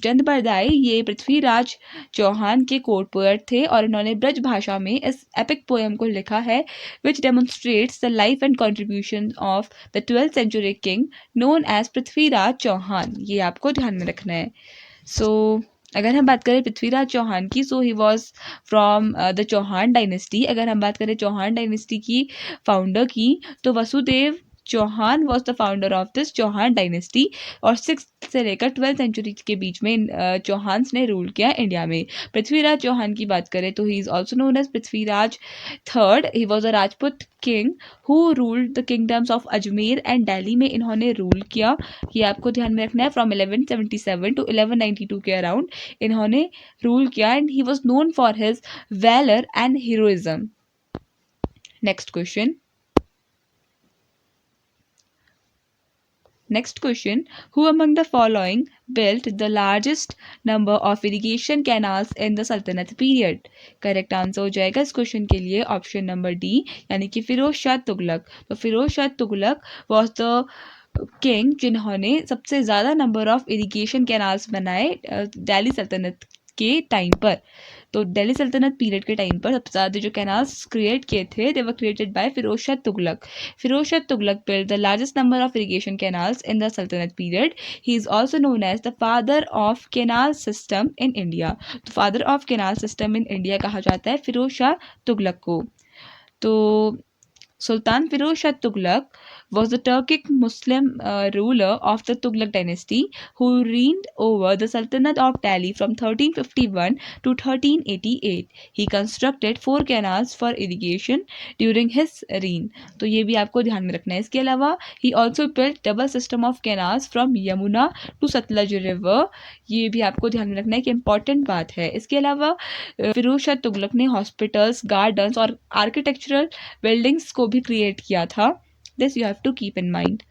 चंद बरदाई ये पृथ्वीराज चौहान के court poet थे और इन्होंने ब्रज भाषा में इस epic poem को लिखा है, which demonstrates the life and contribution of the 12th century king known as Prithviraj Chauhan. ये आपको ध्यान में रखना है। अगर हम बात करें पृथ्वीराज चौहान की, so he was from the Chauhan dynasty. अगर हम बात करें चौहान डायनेस्टी की फाउंडर की, तो Vasudeva Chauhan was the founder of this Chauhan dynasty और 6th से लेकर 12th सेंचुरी के बीच में चौहान्स ने रूल किया इंडिया में। पृथ्वीराज चौहान की बात करें तो he is also known as Prithviraj third. He was a Rajput king who ruled the kingdoms of Ajmer and Delhi में इन्होंने रूल किया। ये आपको ध्यान में रखना है। फ्रॉम 1177 टू 1192 के अराउंड इन्होंने रूल किया and he was known for his valour and heroism. Next question, Next question, who among the following built the largest number of irrigation canals in the Sultanate period? Correct answer हो जाएगा इस question के लिए option number D यानी कि फिरोज शाह तुगलक। तो Firoz Shah Tughlaq was the king जिन्होंने सबसे ज़्यादा नंबर ऑफ इरिगेशन कैनाल्स बनाए दिल्ली सल्तनत के टाइम पर। तो दिल्ली सल्तनत पीरियड के टाइम पर सबसे ज़्यादा जो कैनाल्स क्रिएट किए थे they were created by Firoz Shah Tughlaq. Firoz Shah Tughlaq built the largest number of irrigation canals in the Sultanate period. He is also known as the father of canal system in India। तो father of canal system in India कहा जाता है फिरोज शाह तुगलक को। तो Sultan Firoz Shah Tughlaq was the Turkic Muslim ruler of the Tughlaq dynasty who reigned over the Sultanate of Delhi from 1351 to 1388. He constructed 4 canals for irrigation during his reign। तो ये भी आपको ध्यान में रखना है। इसके अलावा he also built double system of canals from Yamuna to Satluj river। ये भी आपको ध्यान में रखना है कि इम्पॉर्टेंट बात है। इसके अलावा फिरोज शाह तुगलक ने हॉस्पिटल्स, गार्डन्स और आर्किटेक्चरल बिल्डिंग्स को भी क्रिएट किया था। This you have to keep in mind.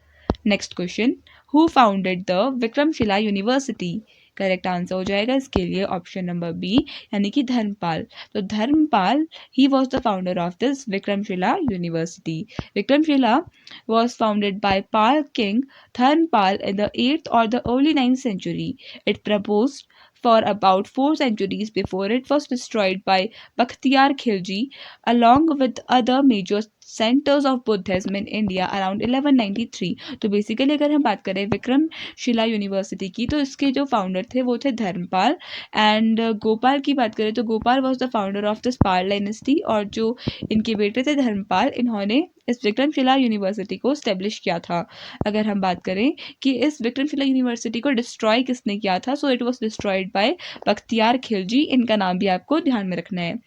Next question, who founded the Vikramshila university? Correct answer हो जाएगा इसके लिए ऑप्शन नंबर बी यानी कि धर्मपाल। तो Dharmapala he was the founder of this Vikramshila university. Vikramshila was founded by Pal King Dharmpal in the 8th or the early 9th century. It proposed for about 4 centuries before it was destroyed by Bakhtiyar Khilji, along with other major centers of Buddhism in India around 1193. तो basically अगर हम बात करें विक्रम शिला university की तो इसके जो founder थे वो थे धर्मपाल एंड गोपाल की बात करें तो Gopal was the founder of this Pal dynasty और जो इनके बेटे थे धर्मपाल इन्होंने इस विक्रमशिला यूनिवर्सिटी को स्टेब्लिश किया था। अगर हम बात करें कि इस विक्रमशिला यूनिवर्सिटी को डिस्ट्रॉय किसने किया था so it was destroyed by Bakhtiyar Khilji. इनका नाम भी आपको ध्यान में रखना है।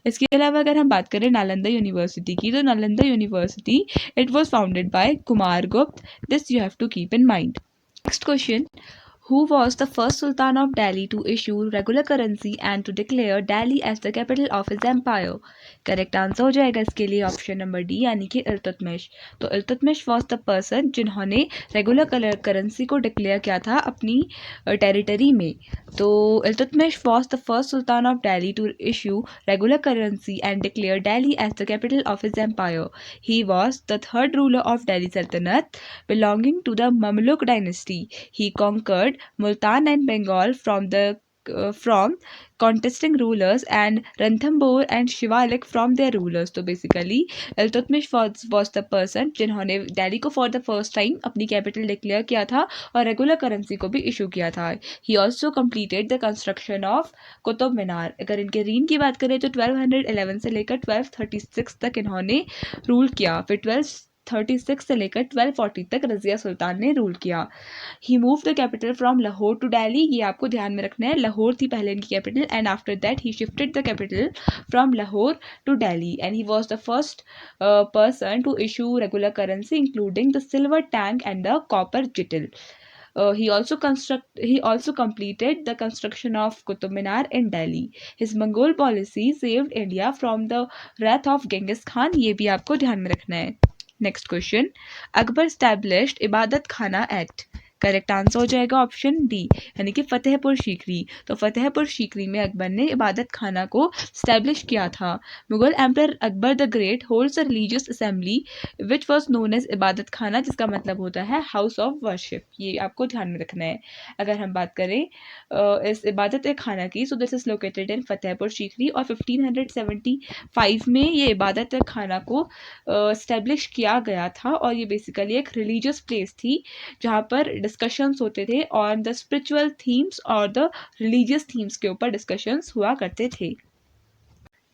इसके अलावा अगर हम बात करें नालंदा यूनिवर्सिटी की तो Nalanda university it was founded by Kumar Gupta. This you have to keep in mind. Next question, who was the first Sultan of Delhi to issue regular currency and to declare Delhi as the capital of his empire? Correct answer हो जाएगा इसके लिए option number D यानी कि इल्तुतमिश। तो Iltutmish was the person जिन्होंने regular currency को declare किया था अपनी टेरिटरी में। तो Iltutmish was the first sultan of Delhi to issue regular currency and declare Delhi as the capital of his empire. He was the third ruler of Delhi सल्तनत belonging to the Mamluk dynasty. He conquered Multan and Bengal from contesting rulers and Ranthambore and Shivalik from their rulers. तो basically Iltutmish was the person जिन्होंने दिल्ली को for the first time अपनी capital declare किया था और regular currency को भी issue किया था। He also completed the construction of Qutub Minar. अगर इनके रीन की बात करें तो 1211 से लेकर 1236 तक इन्होंने रूल किया। फिर 1236 से लेकर 1240 तक रजिया सुल्तान ने रूल किया। He move the capital from Lahore to Delhi. ये आपको ध्यान में रखना है, लाहौर थी पहले इनकी capital and after that he shifted the capital from Lahore to Delhi and he was the first person to issue regular currency including the silver tank and the copper jittel. He also completed the construction of Qutub Minar in Delhi. His Mongol policy saved India from the wrath of Genghis Khan. ये भी आपको ध्यान में रखना है। Next question, Akbar established इबादत खाना act. Correct answer हो जाएगा ऑप्शन डी यानी कि फतेहपुर सीकरी। तो फतेहपुर सीकरी में अकबर ने इबादत खाना को स्टैब्लिश किया था। Mughal emperor Akbar the great holds a religious assembly which was known as Ibadat Khana, जिसका मतलब होता है हाउस ऑफ वर्शिप। ये आपको ध्यान में रखना है। अगर हम बात करें इस इबादत खाना की, so this is located in Fatehpur Sikri और 1575 में ये इबादत खाना को स्टैब्लिश किया गया था और ये बेसिकली एक रिलीजियस प्लेस थी जहाँ पर डिस्कशंस होते थे और द स्पिरिचुअल थीम्स और द रिलीजियस थीम्स के ऊपर डिस्कशंस हुआ करते थे।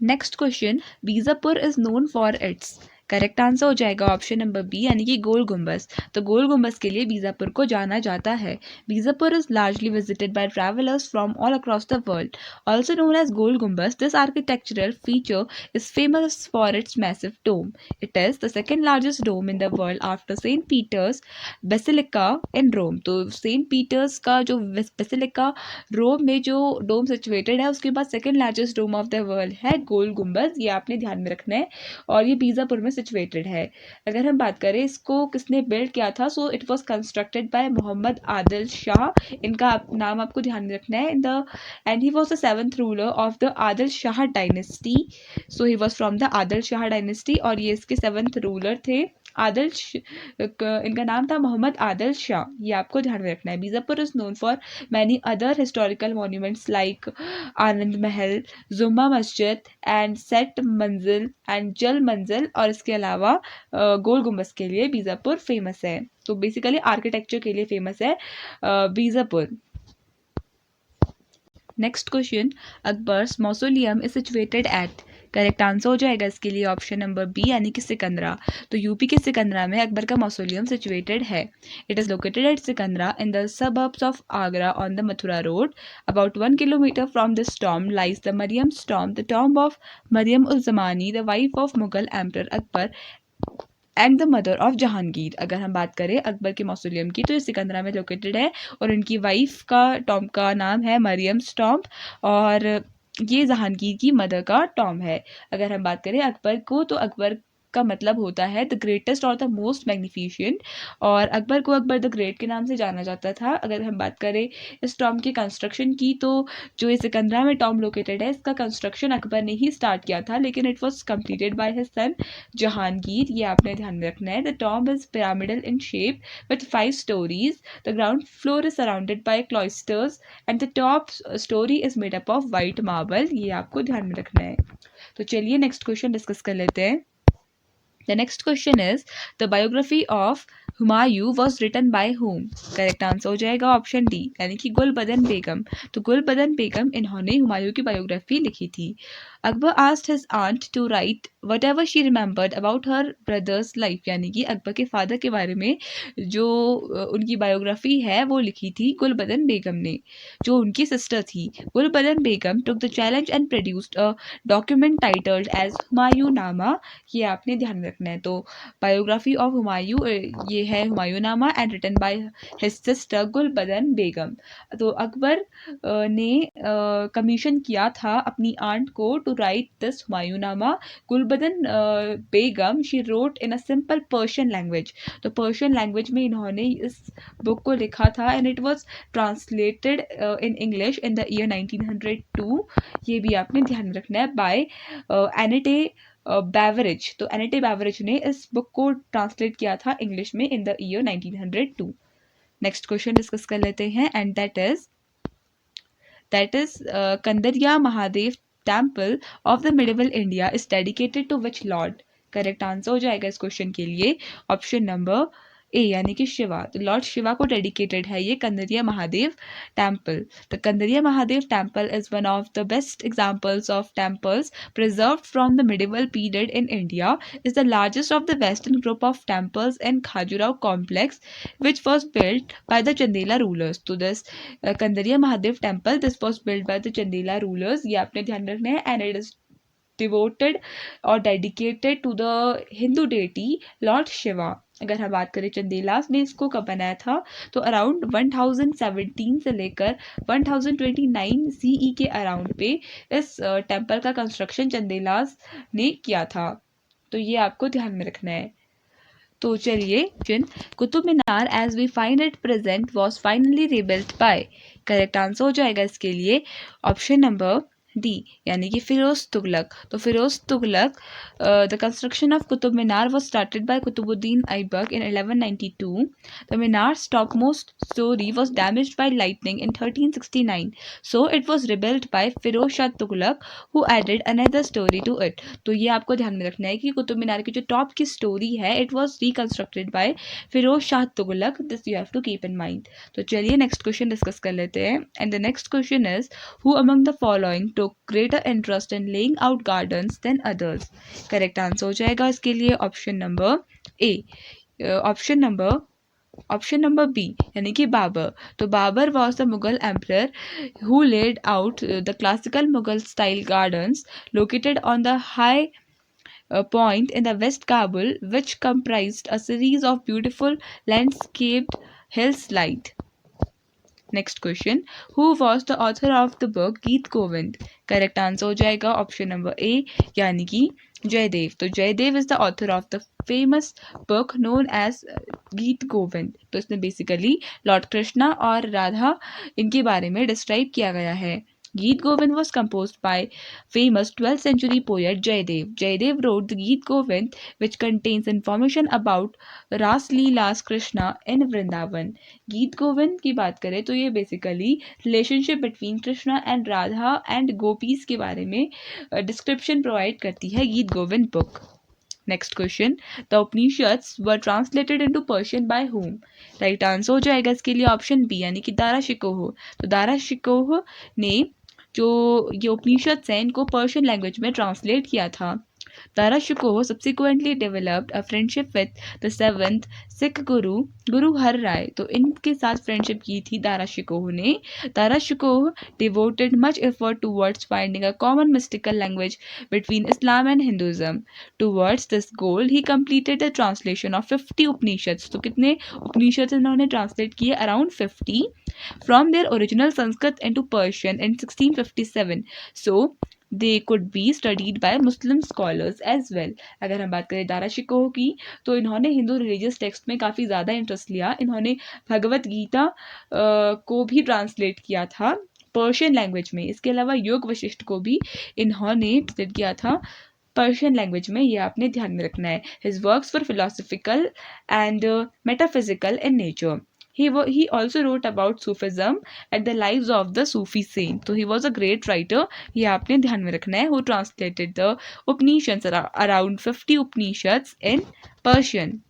Next question, Bijapur is known for its. Correct answer हो जाएगा ऑप्शन नंबर बी यानी कि गोल गुम्बज। तो गोल गुम्बज के लिए बीजापुर को जाना जाता है। Bijapur is largely visited by travellers from all across the world. Also known as Gol Gumbaz, this architectural feature is famous for its massive dome. It is the second largest dome in the world after saint Peter's basilica in Rome. तो saint Peters का जो basilica रोम में जो डोम situated है उसके बाद second largest dome of the world है गोल गुम्बज। ये आपने ध्यान में रखना है और ये बीजापुर में सिचुएटेड है। अगर हम बात करें इसको किसने बिल्ड किया था, so it was constructed by Muhammad Adil Shah. इनका नाम आपको ध्यान में रखना है। And he was the 7th ruler of the Adil Shah dynasty. So he was from the Adil Shah dynasty और ये इसके 7th रूलर थे। इनका नाम था मोहम्मद आदिल शाह। ये आपको ध्यान में रखना है। Bijapur is known for many other historical monuments like Anand Mahal, Jumma मस्जिद एंड सेट मंजिल एंड जल मंजिल। और इसके अलावा गोल गुम्बज के लिए बीजापुर फेमस है। तो बेसिकली आर्किटेक्चर के लिए फेमस है Bijapur. Next question, Akbar's mausoleum is situated eight. Correct answer हो जाएगा इसके लिए ऑप्शन नंबर बी यानी कि सिकंदरा। तो यूपी के सिकंदरा में अकबर का मौसोलियम सिचुएटेड है। It is located at Sikandra in the suburbs of Agra on the Mathura road. About 1 kilometre from this tomb lies the Mariam tomb, the tomb of Mariam uz Zamani, the wife of Mughal emperor Akbar and the mother of Jahangir. अगर हम बात करें अकबर के mausoleum की तो ये सिकंदरा में located है और इनकी वाइफ का टॉम्ब का नाम है मरियम टॉम्ब और ये जहांगीर की मदर का टॉम्ब है। अगर हम बात करें अकबर को तो अकबर का मतलब होता है द ग्रेटेस्ट और द मोस्ट मैग्निफिशेंट, और अकबर को अकबर द ग्रेट के नाम से जाना जाता था। अगर हम बात करें इस टॉम के कंस्ट्रक्शन की, तो जो ये सिकंदरा में टॉम लोकेटेड है, इसका कंस्ट्रक्शन अकबर ने ही स्टार्ट किया था, लेकिन it was completed by his सन जहांगीर। ये आपने ध्यान में रखना है। The Tom is pyramidal in shape with 5 stories. The ground floor is surrounded by cloisters and the top story is made up of white marble. ये आपको ध्यान में रखना है। तो चलिए नेक्स्ट क्वेश्चन डिस्कस कर लेते हैं। The next question is the biography of Humayun was written by whom? Correct answer हो जाएगा ऑप्शन डी, यानी कि गुलबदन बेगम। तो गुलबदन बेगम इन्होंने हुमायूं की बायोग्राफी लिखी थी। Akbar asked his aunt to write whatever she remembered about her brother's life, यानी कि अकबर के फादर के बारे में जो उनकी बायोग्राफी है वो लिखी थी गुलबदन बेगम ने, जो उनकी सिस्टर थी। गुलबदन बेगम took the challenge and produced a document titled as Humayun नामा। ये आपने ध्यान में रखना है। तो बायोग्राफी ऑफ हुमायूं ये है Humayun Nama and written by his sister Gulbadan Begum. तो अकबर ने कमीशन किया था अपनी आंट को to right this Humayun Nama. Gulbadan Begum she wrote in a simple Persian language. तो पर्शियन लैंग्वेज में इन्होंने इस बुक को लिखा था and it was translated in English in the year 1902। ये भी आपने ध्यान में रखना है। By Annette Beveridge. तो एनिटे बेवरेज ने इस बुक को ट्रांसलेट किया था इंग्लिश में in the year 1902। Next question discuss कर लेते हैं and that is Kandariya Mahadev temple of the medieval India is dedicated to which lord? Correct answer हो जाएगा इस क्वेश्चन के लिए ऑप्शन नंबर ए, यानी कि शिवा। तो लॉर्ड शिवा को डेडिकेटेड है ये Kandariya Mahadev temple. The Kandariya Mahadev temple is one of the best examples of temples preserved from the medieval period in India, is the largest of the western group of temples in Khajuraho complex, which was built by the Chandela rulers. तो this Kandariya Mahadev temple, this was built by the Chandela rulers. ये आपने ध्यान रखना है। and it is devoted or dedicated to the Hindu deity Lord Shiva. अगर हम बात करें चंदेलास ने इसको कब बनाया था, तो अराउंड 1017 से लेकर 1029 सीई के अराउंड पे इस टेम्पल का कंस्ट्रक्शन चंदेलास ने किया था। तो ये आपको ध्यान में रखना है। तो चलिए Qutub Minar as we find it present was finally rebuilt by. Correct answer हो जाएगा इसके लिए ऑप्शन नंबर डी, यानी कि फिरोज तुगलक। तो Firoz Tughlaq the construction of Qutub Minar was started by Qutubuddin Aibak in 1192। The minar's topmost storey was damaged by lightning in 1369, so it was rebuilt by Firoz Shah Tughlaq who added another storey to it. तो ये आपको ध्यान में रखना है कि कुतुब मीनार की जो टॉप की स्टोरी है it was reconstructed by Firoz Shah Tughlaq. This you have to keep in mind. तो चलिए नेक्स्ट क्वेश्चन डिस्कस कर लेते हैं and the next question is who among the following took greater interest in laying out gardens than others? Correct answer हो जाएगा इसके लिए option number A, option number B, यानी कि बाबर। तो Babur was the Mughal emperor who laid out the classical Mughal style gardens located on the high point in the West Kabul, which comprised a series of beautiful landscaped hillside. Next question who was the author of the book गीत Govind? Correct answer हो जाएगा option number A, यानी कि जयदेव। तो Jayadeva is the author of the famous book known as Geet Govind. तो इसमें basically Lord Krishna और राधा इनके बारे में डिस्क्राइब किया गया है। Geet Govind was composed by famous 12th century poet Jayadev. Jayadev wrote the Geet Govind, which contains information about Ras Leelas Krishna in Vrindavan. Geet Govind की बात करें तो ये basically relationship between Krishna and Radha and gopis के बारे में description provide करती है Geet Govind book. Next question the Upanishads were translated into Persian by whom? Right answer हो जाएगा इसके लिए ऑप्शन बी, यानी कि दारा शिकोह। तो दारा शिकोह ने जो ये उपनिषद हैं इनको पर्शियन लैंग्वेज में ट्रांसलेट किया था। Dara Shikoh subsequently developed a friendship with the seventh Sikh गुरु हर राय। तो इनके साथ फ्रेंडशिप की थी दारा शिकोह ने। Dara Shikoh devoted much effort towards finding a common mystical language between Islam and Hinduism. Towards this goal he completed the translation of 50 Upanishads. तो कितने उपनिषद इन्होंने ट्रांसलेट किए? Around 50 from their original Sanskrit into Persian in 1657. So they could be studied by Muslim scholars as well. अगर हम बात करें दारा शिकोह की, तो इन्होंने हिंदू रिलीजियस टेक्स्ट में काफ़ी ज़्यादा इंटरेस्ट लिया। इन्होंने भगवत गीता को भी ट्रांसलेट किया था पर्शियन लैंग्वेज में। इसके अलावा योग वशिष्ठ को भी इन्होंने ट्रांसलेट किया था पर्शियन लैंग्वेज में, ये आपने ध्यान में रखना है। His works were philosophical and metaphysical in nature. He also wrote about Sufism and the lives of the Sufi saint. So he was a great writer. ये आपने ध्यान में रखना है. Who translated the Upanishads, around 50 Upanishads in Persian.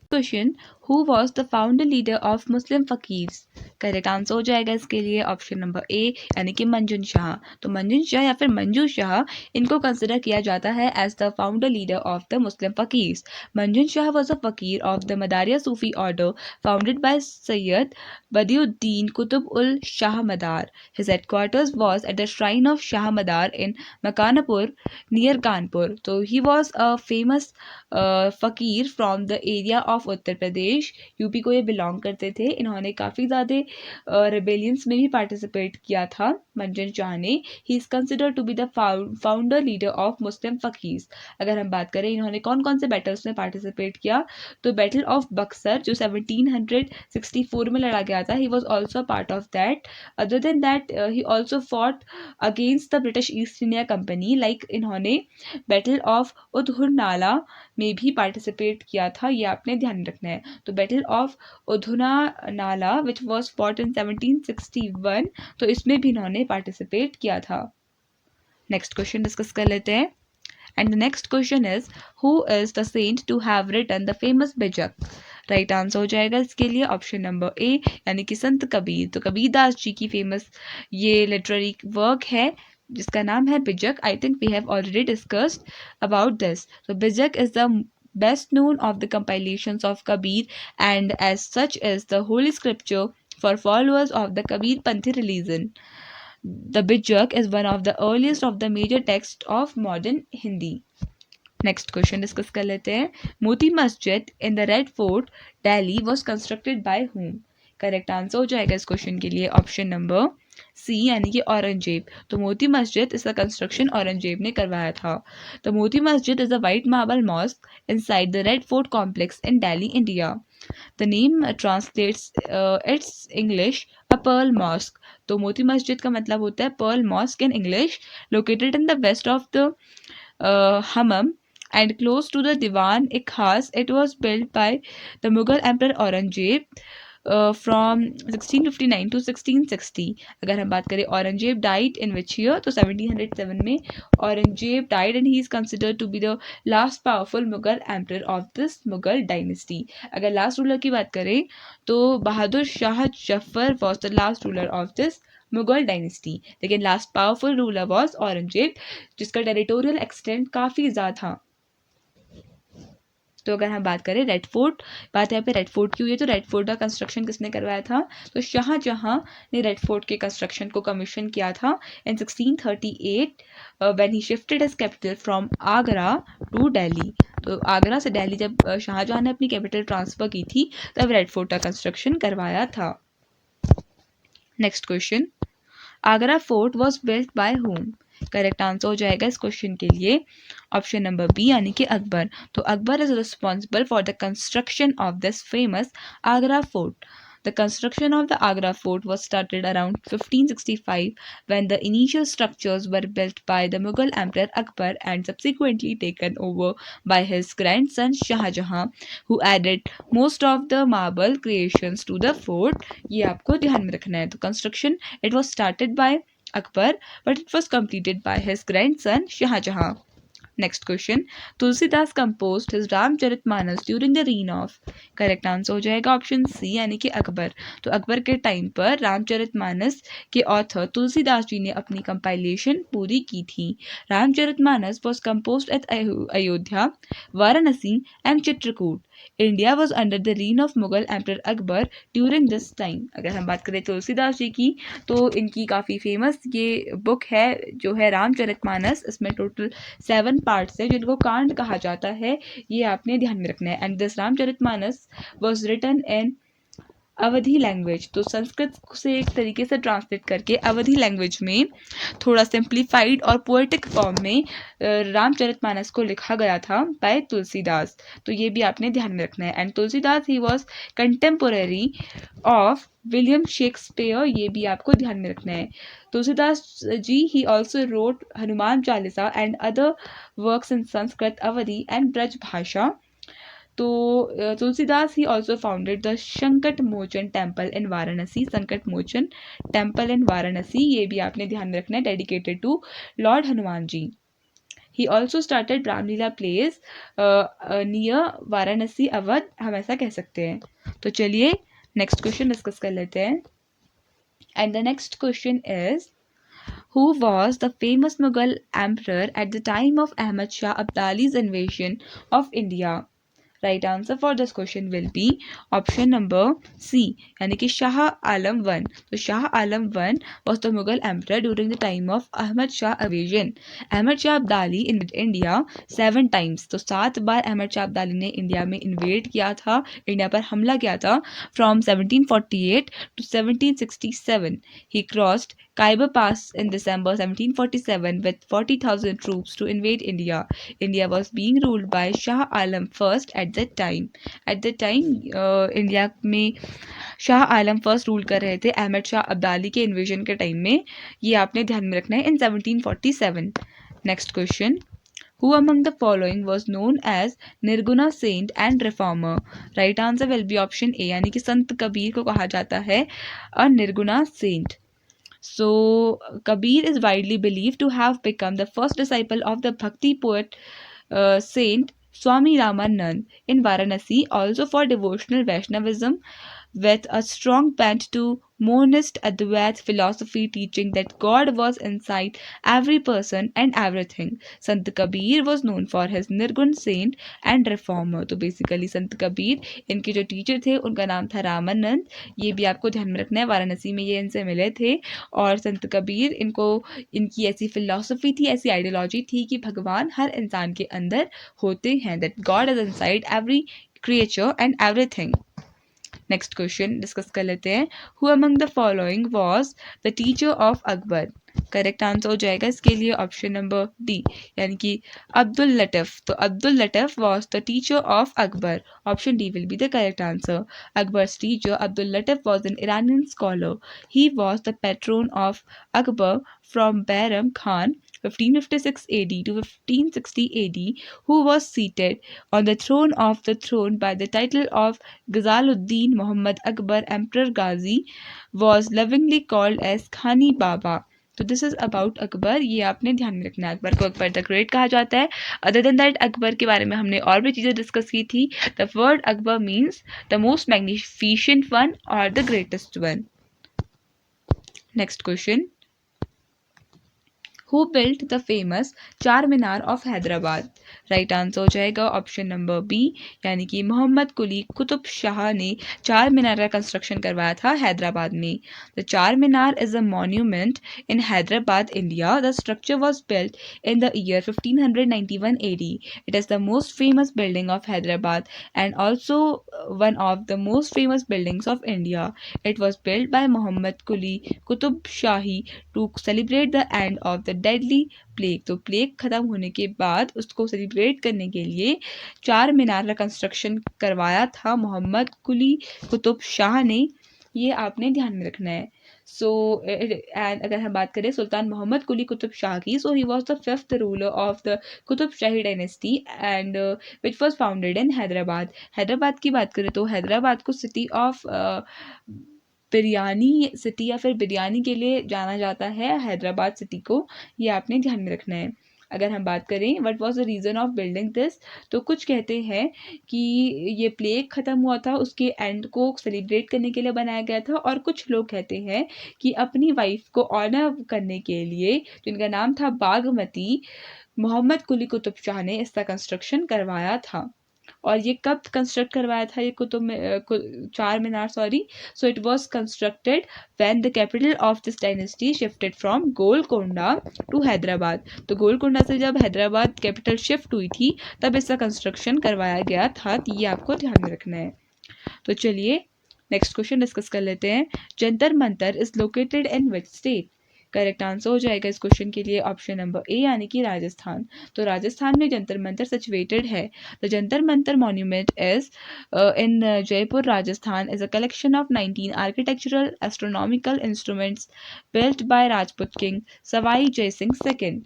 Question: Who was the founder leader of Muslim Fakirs? Correct answer हो जाएगा इसके लिए ऑप्शन नंबर ए, यानी कि मंजुन शाह। तो मंजुन शाह या फिर मंजू शाह, इनको कंसिडर किया जाता है as the founder leader of the Muslim fakirs. Manjun Shah was a fakir of the Madariya Sufi order founded by Sayyid Badiuddin Qutub ul Shah Madar. His headquarters was at the shrine of Shah Madar in Makanpur near Kanpur. तो he was a famous fakir from the area of Uttar Pradesh, UP को ये belong करते थे। इन्होंने काफ़ी ज़्यादा rebellions में भी पार्टिसिपेट किया था मंजन शाह ने। He is consider to be the founder leader of Muslim fakirs. अगर हम बात करें इन्होंने कौन कौन से बैटल्स में पार्टिसिपेट किया, तो बैटल ऑफ बक्सर जो 1764 में लड़ा गया था, he was also part of that. Other than that he also fought against the British east India company. Like इन्होंने बैटल ऑफ उधुरनाला में भी पार्टिसिपेट किया था, ये आपने ध्यान रखना है। तो बैटल ऑफ उधुना नाला विच वॉज फॉट इन 1761, तो इसमें भी इन्होंने पार्टिसिपेट किया था। नेक्स्ट क्वेश्चन डिस्कस कर लेते हैं। And the next question is who is the saint to have written the famous Bijak? Right answer हो जाएगा इसके लिए ऑप्शन नंबर ए, यानी कि संत कबीर। तो कबीर दास जी की फेमस ये लिटरेरी वर्क है जिसका नाम है Bijak. I think we have already discussed about this. So Bijak is the best known of the compilations of Kabir and as such is the holy scripture for followers of the Kabir Panthi religion. The Bijak is one of the earliest of the major texts of modern Hindi. Next question discuss कर लेते हैं. Moti Masjid in the Red fort Delhi was constructed by whom? Correct answer हो जाएगा इस question के लिए option number C, यानी कि औरंगजेब. तो मोती मस्जिद इसका कंस्ट्रक्शन औरंगजेब ने करवाया था. तो Moti Masjid is a white marble mosque inside the Red Fort complex in Delhi, India. The name translates its English a pearl mosque. तो मोती मस्जिद का मतलब होता है pearl mosque in English. Located in the west of the hammam and close to the Diwan-i-Khas. It was built by the Mughal Emperor Aurangzeb from 1659 to 1660. अगर हम बात करें Aurangzeb died in which year, तो 1707 में Aurangzeb died and he is considered to be the last powerful Mughal emperor of this Mughal dynasty. अगर last ruler की बात करें तो Bahadur Shah Zafar was the last ruler of this Mughal dynasty. लेकिन last powerful ruler was Aurangzeb, जिसका territorial extent काफ़ी ज़्यादा था. तो अगर हम बात करें रेड फोर्ट, बात यहाँ पे रेड फोर्ट की हुई है, तो रेड फोर्ट का कंस्ट्रक्शन किसने करवाया था? तो शाहजहां ने रेड फोर्ट के कंस्ट्रक्शन को कमीशन किया था in 1638 when he shifted his capital from Agra to Delhi. तो आगरा से दिल्ली जब शाहजहां ने अपनी कैपिटल ट्रांसफ़र की थी तब रेड फोर्ट का कंस्ट्रक्शन करवाया था. Next question, Agra fort was built bye home? Correct answer हो जाएगा इस क्वेश्चन के लिए ऑप्शन नंबर बी, यानी कि अकबर. तो Akbar is responsible for the construction of this famous Agra fort. The construction of the Agra fort was started around 1565 when the initial structures were built by the Mughal Emperor Akbar and subsequently taken over by his grandson Shah Jahan, who added most of the marble creations to the fort. ये आपको ध्यान में रखना है. तो construction it was started by Akbar but it was completed by his grandson Shah Jahan. Next question, Tulsidas composed his Ramcharitmanas during the reign of? Correct answer हो जाएगा option C, यानी कि अकबर. तो अकबर के टाइम पर रामचरितमानस के ऑथर तुलसीदास जी ने अपनी कंपाइलेशन पूरी की थी. Ramcharitmanas was composed at Ayodhya, Varanasi and Chitrakoot. India was under the reign of Mughal emperor Akbar during this time. अगर हम बात करें तुलसीदास जी की, तो इनकी काफ़ी फेमस ये बुक है जो है रामचरितमानस. इसमें टोटल 7 पार्ट्स है जिनको कांड कहा जाता है, ये आपने ध्यान में रखना है. And this Ramcharitmanas was written in Awadhi language, तो संस्कृत से एक तरीके से ट्रांसलेट करके अवधी लैंग्वेज में थोड़ा सिंप्लीफाइड और पोएटिक फॉर्म में रामचरितमानस को लिखा गया था बाय तुलसीदास। तो ये भी आपने ध्यान में रखना है। And Tulsidas he was contemporary of William Shakespeare, ये भी आपको ध्यान में रखना है। Tulsidas ji he also wrote Hanuman Chalisa and other works in Sanskrit, Awadhi and Braj Bhasha. तो Tulsidas he also founded the Sankat Mochan temple in Varanasi, संकट मोचन टेम्पल इन वाराणसी, ये भी आपने ध्यान में रखना है, dedicated to lord Hanuman ji. He also started Ramlila place near Varanasi Awadh, हम ऐसा कह सकते हैं। तो चलिए नेक्स्ट क्वेश्चन डिस्कस कर लेते हैं। And the next question is who was the famous Mughal emperor at the time of Ahmad Shah Abdali's invasion of India? Right answer for this question will be option number C, यानी कि Shah Alam one. तो Shah Alam one was the Mughal emperor during the time of Ahmad Shah invasion. Ahmad Shah Abdali in India 7 times, तो 7 बार अहमद शाह अब्दाली ने India में invade किया था, India पर हमला किया था, from 1748 to 1767। He crossed Khyber Pass in December 1747 with 40,000 troops to invade India. India was being ruled by Shah Alam first at that time. At that time, India में Shah Alam first rule कर रहे थे अहमद शाह अब्दाली के invasion के time में, ये आपने ध्यान में रखना है, in 1747। Next question, Who among the following was known as Nirguna saint and reformer? Right answer will be option A, यानी कि संत कबीर को कहा जाता है a Nirguna saint. So, Kabir is widely believed to have become the first disciple of the Bhakti poet Saint Swami Ramanand in Varanasi, also for devotional Vaishnavism, with a strong bent to monist Advait philosophy, teaching that God was inside every person and everything. Sant Kabir was known for his Nirgun saint and reformer. तो basically संत कबीर इनके जो teacher थे उनका नाम था रामानंद, ये भी आपको ध्यान में रखना है, वाराणसी में ये इनसे मिले थे। और संत कबीर इनको, इनकी ऐसी फिलॉसफी थी, ऐसी आइडियोलॉजी थी कि भगवान हर इंसान के अंदर होते हैं, that God is inside every creature and everything. Next question discuss कर लेते हैं। Who among the following was the teacher of Akbar? Correct answer हो जाएगा इसके लिए ऑप्शन नंबर डी, यानी कि अब्दुल लतीफ। तो Abdul Latif was the teacher of Akbar, option D will be the correct answer. Akbar's teacher Abdul Latif was an Iranian scholar. He was the patron of Akbar from Bairam Khan 1556 AD to 1560 AD, who was seated on the throne by the title of Ghazaluddin Muhammad Akbar. Emperor Ghazi was lovingly called as Khani Baba. तो this is about Akbar, ये आपने ध्यान में रखना है। अकबर को Akbar the great कहा जाता है। अदर देन दैट अकबर के बारे में हमने और भी चीज़ें डिस्कस की थी। The word Akbar means the most magnificent one और the greatest one. Next question, Who built the famous Char Minar of Hyderabad? Right answer हो जाएगा ऑप्शन नंबर बी, यानी कि मोहम्मद कुली कुतुब शाह ने चार मीनार का कंस्ट्रक्शन करवाया था हैदराबाद में। The Char Minar is a monument in Hyderabad, India. The structure was built in the year 1591 AD. It is the most famous building of Hyderabad and also one of the most famous buildings of India. It was built by Muhammad Quli Qutub Shahi to celebrate the end of the deadly plague. तो plague खत्म होने के बाद उसको celebrate करने के लिए चार मीनार का कंस्ट्रक्शन करवाया था मोहम्मद कुली कुतुब शाह ने, ये आपने ध्यान में रखना है। सो एंड अगर हम बात करें सुल्तान मोहम्मद कुली कुतुब शाह की, so he was the fifth ruler of the Qutub Shahi dynasty and which was founded in Hyderabad. Hyderabad की बात करें तो हैदराबाद को सिटी ऑफ बिरयानी सिटी या फिर बिरयानी के लिए जाना जाता है, हैदराबाद सिटी को, ये आपने ध्यान में रखना है। अगर हम बात करें what was the reason of building this, तो कुछ कहते हैं कि ये प्लेग ख़त्म हुआ था उसके एंड को सेलिब्रेट करने के लिए बनाया गया था, और कुछ लोग कहते हैं कि अपनी वाइफ को ऑनर करने के लिए, जिनका नाम था बागमती, मोहम्मद कुली कुतुब शाह ने इसका कंस्ट्रक्शन करवाया था। और ये कब कंस्ट्रक्ट करवाया था ये Char Minar, so it was constructed when the capital of this dynasty shifted from Golconda to Hyderabad. तो गोलकोंडा से जब हैदराबाद कैपिटल शिफ्ट हुई थी तब इसका कंस्ट्रक्शन करवाया गया था, ये आपको ध्यान में रखना है। तो चलिए नेक्स्ट क्वेश्चन डिस्कस कर लेते हैं। Jantar Mantar is located in which state? Correct answer हो जाएगा इस क्वेश्चन के लिए ऑप्शन नंबर ए यानी कि राजस्थान। तो राजस्थान में जंतर मंतर सिचुएटेड है। The Jantar Mantar monument is in Jaipur Rajasthan is a collection of 19 architectural astronomical instruments built by Rajput king Sawai Jai Singh second.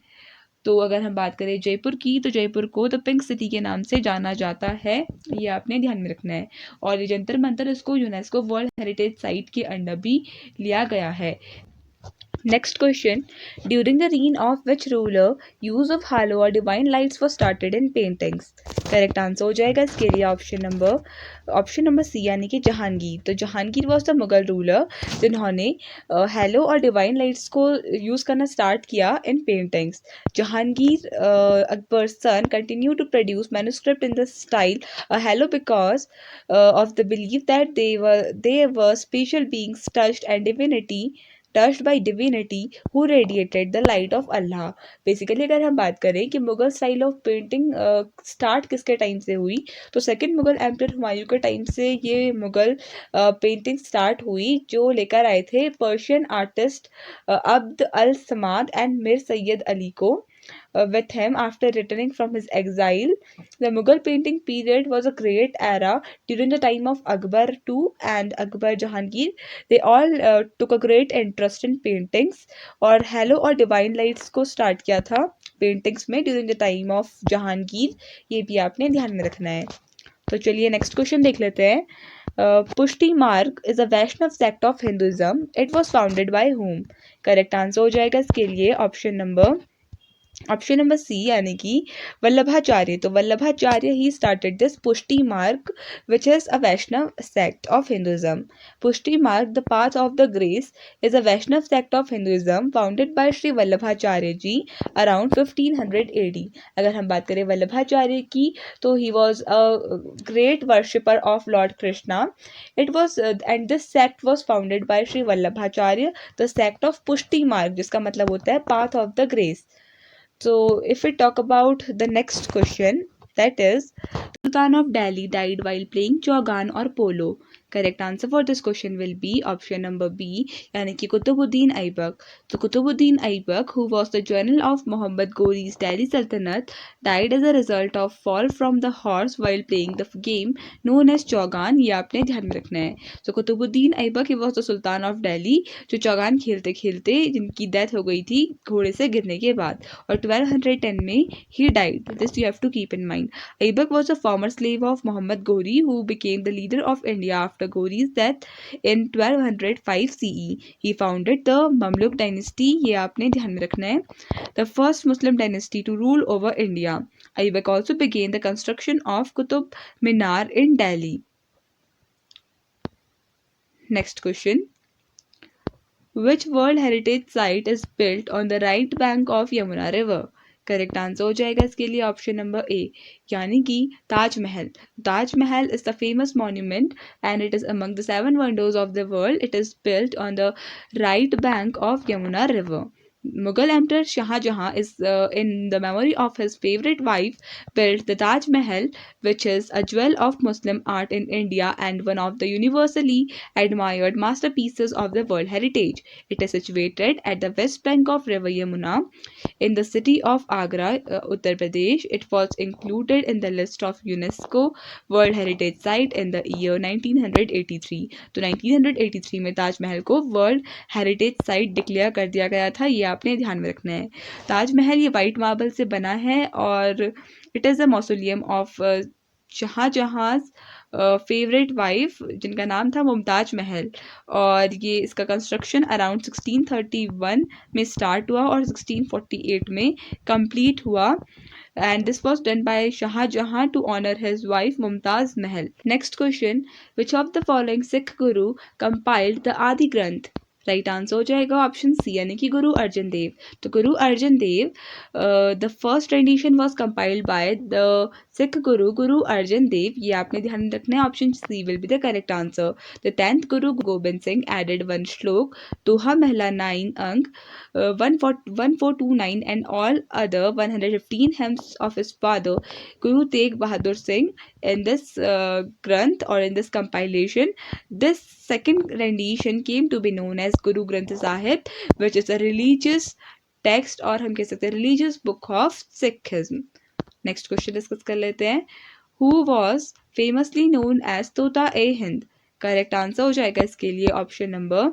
तो अगर हम बात करें जयपुर की, तो जयपुर को द पिंक सिटी के नाम से जाना जाता है, ये आपने ध्यान में रखना है। और ये जंतर मंतर इसको यूनेस्को वर्ल्ड हेरिटेज साइट के अंडर भी लिया गया है। Next question. During the reign of which ruler use of halo or divine lights was started in paintings? Correct answer हो जाएगा इसके लिए ऑप्शन नंबर सी यानी कि जहांगीर। तो Jahangir was the Mughal ruler जिन्होंने हेलो और डिवाइन लाइट्स को यूज़ करना स्टार्ट किया in paintings. Jahangir Akbar son continue to produce manuscript in the style halo because of the belief that they were special beings touched by divinity who radiated the light of Allah। Basically अगर हम बात करें कि Mughal style of painting start किसके time से हुई, तो second Mughal emperor Humayun के टाइम से ये मुगल पेंटिंग स्टार्ट हुई, जो लेकर आए थे Persian artist Abd al Samad and Mir Sayyid Ali को with him after returning from his exile। The Mughal painting period was a great era during the time of Akbar II and Akbar Jahangir। They all took a great interest in paintings और hello और divine lights को start किया था paintings में during the time of Jahangir, ये भी आपने ध्यान में रखना है। तो चलिए नेक्स्ट क्वेश्चन देख लेते हैं। Pushti Marg is a Vaishnava sect of Hinduism, it was founded by whom? Correct answer हो जाएगा इसके लिए ऑप्शन नंबर सी यानी कि वल्लभाचार्य। तो Vallabhacharya he started this Pushti Marg which is a Vaishnava sect of Hinduism. Pushti Marg the path of the grace is a Vaishnava sect of Hinduism founded by Shri Vallabhacharya ji around 1500 AD। अगर हम बात करें वल्लभाचार्य की, तो he was a great worshipper of lord Krishna. It was and this sect was founded by Shri Vallabhacharya, the sect of Pushti Marg, जिसका मतलब होता है path of the grace. So, if we talk about the next question, that is, Sultan of Delhi died while playing Chaugan or Polo. Correct answer for this question will be option number B, यानी कि कुतुबुद्दीन ऐबक। तो Qutubuddin Aibak, who was the general of Muhammad Ghori's Delhi Sultanate, died as a result of fall from the horse while playing the game known as Chaugan। ये आपने ध्यान में रखना है। तो Qutubuddin Aibak he was the Sultan of Delhi, जो चौगान खेलते खेलते जिनकी डेथ हो गई थी घोड़े से गिरने के बाद, और 1210 में he died. This you have to keep in mind. Aibak was a former slave of Muhammad Ghori who became the leader of India after Ghori's death in 1205 CE। He founded the Mamluk dynasty, ये आपने ध्यान में रखना है, the first Muslim dynasty to rule over India। Aibak also began the construction of Qutub Minar in Delhi। Next question. Which World Heritage Site is built on the right bank of Yamuna River? Correct answer हो जाएगा इसके लिए option number A, यानी कि Taj Mahal. Taj Mahal is the famous monument and it is among the 7 wonders of the world. It is built on the right bank of Yamuna river. Mughal Emperor Shah Jahan is in the memory of his favorite wife built the Taj Mahal, which is a jewel of Muslim art in India and one of the universally admired masterpieces of the World Heritage। It is situated at the west bank of River Yamuna in the city of Agra, Uttar Pradesh। It was included in the list of UNESCO World Heritage Site in the year 1983। तो 1983 में ताजमहल को world heritage site declare कर दिया गया था, ये आपने ध्यान में रखना है। ताजमहल ये वाइट मार्बल से बना है और it is a mausoleum of Shah Jahan favourite wife, जिनका नाम था मुमताज महल, और ये इसका कंस्ट्रक्शन अराउंड 1631 में स्टार्ट हुआ और 1648 में कंप्लीट हुआ। And this was done by Shah Jahan to honor his wife Mumtaz Mahal। Next question. Which of the following Sikh guru compiled the Adi Granth? Right answer हो जाएगा option C यानी कि गुरु अर्जन देव। तो Guru Arjan Dev, the first rendition was compiled by the Sikh Guru Guru Arjan देव। ये आपने ध्यान में रखना है, option C will be the correct answer. The 10th Guru Gobind Singh added one श्लोक, दोहा महला 9 अंक, 1429 and all other 115 hymns of his father Guru Tegh Bahadur Singh in this Granth or in this compilation. This second rendition came to be known as Guru Granth Sahib, which is a religious text और हम कह सकते हैं religious book of Sikhism. Next question discuss कर लेते हैं। Who was famously known as तोता ए हिंद। करेक्ट आंसर हो जाएगा इसके लिए ऑप्शन नंबर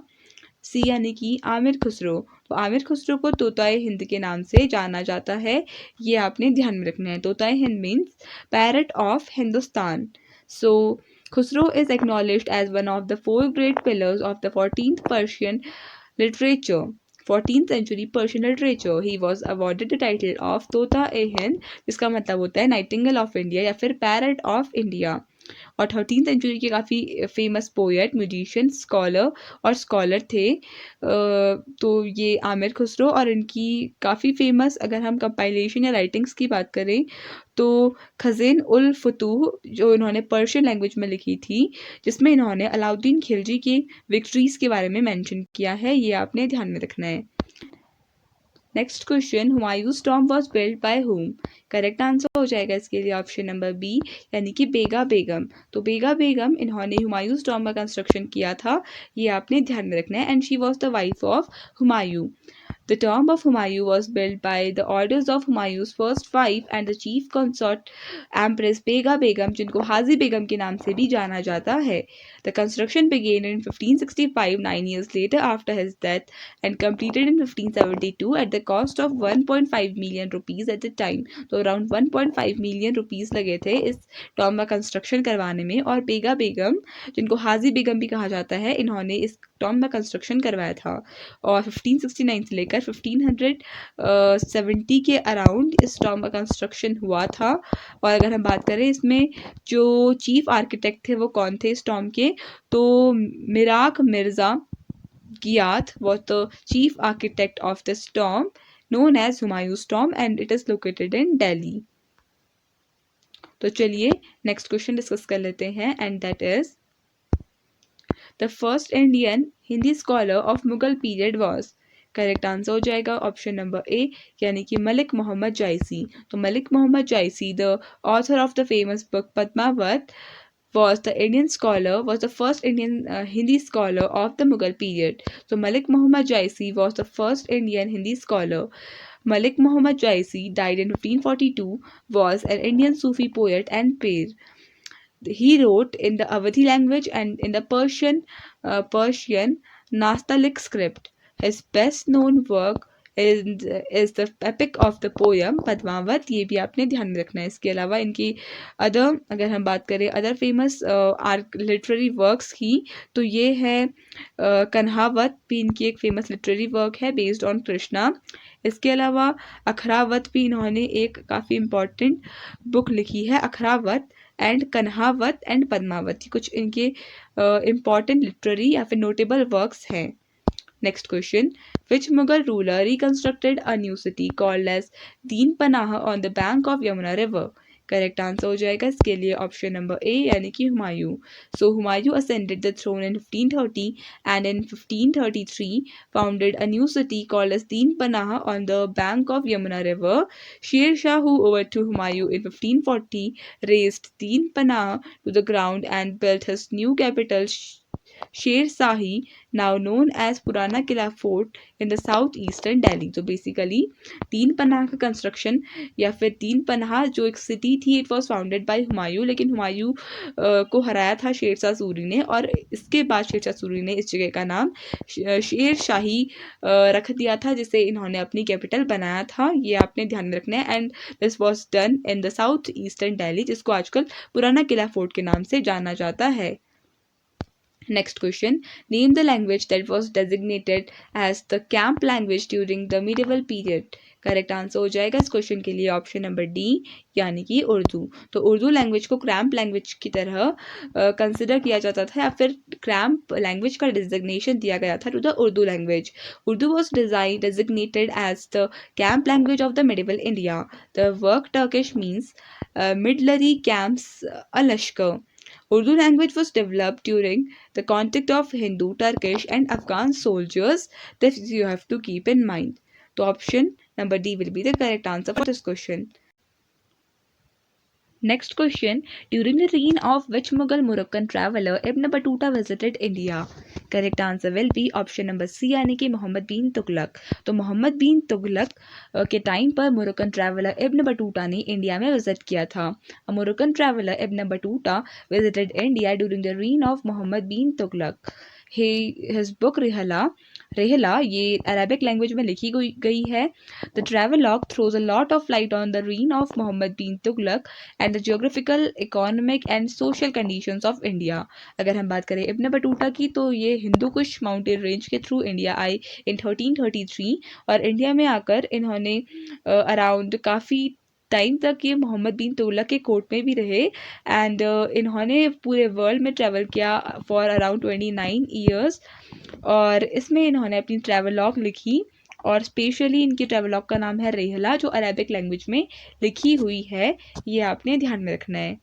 सी यानी कि आमिर खुसरो। तो आमिर खुसरो को तोताए हिंद के नाम से जाना जाता है, ये आपने ध्यान में रखना है। तोताए Hind means parrot of Hindustan. So Khusro is acknowledged as one of the 4 great pillars of the 14th Persian literature, 14th century Persian literature. He was awarded the title of Tota-e-Hind, जिसका मतलब होता है नाइटिंगेल ऑफ इंडिया या फिर parrot of India. और 13th century के काफ़ी famous poet, musician, scholar थे। तो ये आमिर खुसरो और इनकी काफ़ी फेमस, अगर हम कंपाइलेशन या राइटिंग्स की बात करें तो खज़ीन उल फुतूह जो इन्होंने पर्शियन लैंग्वेज में लिखी थी, जिसमें इन्होंने अलाउद्दीन खिलजी की विक्ट्रीज़ के बारे में मेंशन किया है, ये आपने ध्यान में रखना है। Next question, Humayun's tomb was built by whom. Correct answer हो जाएगा इसके लिए ऑप्शन नंबर बी यानी कि बेगा बेगम। तो बेगा बेगम इन्होंने हुमायूंस टॉम्ब का कंस्ट्रक्शन किया था, ये आपने ध्यान में रखना है। And she was the wife of Humayun. The tomb of Humayun was built by the orders of Humayun's first wife and the chief consort Empress Bega Begum, जिनको हाजी बेगम के नाम से भी जाना जाता है। The construction began in 1565, 9 years later after his death, and completed in 1572 at the cost of 1.5 million rupees at the time. तो around 1.5 million rupees लगे थे इस टॉम्ब का कंस्ट्रक्शन करवाने में। और बेगा बेगम, जिनको हाजी बेगम भी कहा जाता है, इन्होंने इस टॉम्ब का कंस्ट्रक्शन करवाया था। और 1569 से लेकर 1570 के अराउंड इस टॉम्ब का कंस्ट्रक्शन हुआ था। और अगर हम बात करें इसमें जो चीफ आर्किटेक्ट थे वो कौन थे इस टॉम्ब के, तो Mirak Mirza Ghiyath was the chief architect of this tomb known as Humayun's tomb and it is located in Delhi. तो चलिए नेक्स्ट क्वेश्चन डिस्कस कर लेते हैं and that is the first Indian Hindi scholar of Mughal period was. Correct answer हो जाएगा option number A यानी कि मलिक मोहम्मद जायसी। तो Malik Mohammad Jayasi, the author of the famous book Padmavat, was the first Indian Hindi scholar of the Mughal period. So Malik Muhammad Jaisi was the first Indian Hindi scholar. Malik Muhammad Jaisi died in 1542, was an Indian Sufi poet and peer. He wrote in the Awadhi language and in the Persian Nastaliq script. His best known work is the epic of the poem Padmavat, ये भी आपने ध्यान में रखना है। इसके अलावा इनकी अगर हम बात करें अदर फेमस लिटरेरी वर्क्स की, तो ये है कन्हावत भी इनकी एक फेमस लिटरेरी वर्क है बेस्ड ऑन कृष्णा। इसके अलावा अखरावत भी इन्होंने एक काफ़ी इम्पॉर्टेंट बुक लिखी है, अखरावत एंड कन्हावत एंड पद्मावत, कुछ इनके इम्पॉर्टेंट लिटरेरी या फिर नोटेबल वर्क्स हैं। Next question, which Mughal ruler reconstructed a new city called as Deen Panah on the bank of Yamuna River? Correct answer हो जाएगा इसके लिए ऑप्शन नंबर ए यानी कि हुमायूं। सो Humayun ascended the throne in 1530 and in 1533 founded a new city called as Deen Panah on the bank of Yamuna River. Sher Shah, who overthrew Humayun in 1540, razed Deen Panah to the ground and built his new capital शेर शाही, now known as Purana Qila fort in the south eastern Delhi. तो basically तीन पनाह का construction या फिर तीन पनाह जो एक सिटी थी, it was founded by Humayun, लेकिन हुमायूं को हराया था शेर शाह सूरी ने, और इसके बाद शेर शाह सूरी ने इस जगह का नाम शेर शाही रख दिया था, जिसे इन्होंने अपनी कैपिटल बनाया था। ये आपने ध्यान में रखना है। And this was done in the south eastern Delhi, जिसको आजकल पुराना किला फोर्ट के नाम से जाना जाता है। Next question, name the language that was designated as the camp language during the medieval period. Correct answer हो जाएगा इस क्वेश्चन के लिए ऑप्शन नंबर डी यानी कि उर्दू। तो उर्दू लैंग्वेज को क्रैम्प लैंग्वेज की तरह कंसिडर किया जाता था या फिर क्रैम्प लैंग्वेज का डिजिग्नेशन दिया गया था to the Urdu language. Urdu was design designated as the camp language of the medieval India. The word Turkish means military camps, a lashkar. Urdu language was developed during the contact of Hindu, Turkish, and Afghan soldiers. This you have to keep in mind. So option number D will be the correct answer for this question. Next question. During the reign of which Mughal Moroccan traveller Ibn Battuta visited India? Correct answer will be option number C यानी कि मोहम्मद बिन तुगलक। तो मोहम्मद बिन तुगलक के time पर Moroccan traveller Ibn बटूटा ने India में visit किया था। Moroccan traveller Ibn Battuta visited India during the reign of Mohammad bin Tughlaq. His book Rihla ये अरबिक लैंग्वेज में लिखी गई है। The travelogue throws a lot of light on the reign of Mohammad bin Tughlaq and the geographical economic and social conditions of India. अगर हम बात करें Ibn Battuta की तो ये हिंदू कुश माउंटेन रेंज के थ्रू इंडिया आए इन 1333 और इंडिया में आकर इन्होंने अराउंड काफ़ी टाइम तक ये मोहम्मद बिन तुगलक के कोर्ट में भी रहे एंड इन्होंने पूरे वर्ल्ड में ट्रैवल किया फॉर अराउंड 29 ईयर्स और इसमें इन्होंने अपनी ट्रैवलॉग लिखी और स्पेशली इनकी ट्रैवलॉग का नाम है रेहला जो अरेबिक लैंग्वेज में लिखी हुई है। ये आपने ध्यान में रखना है।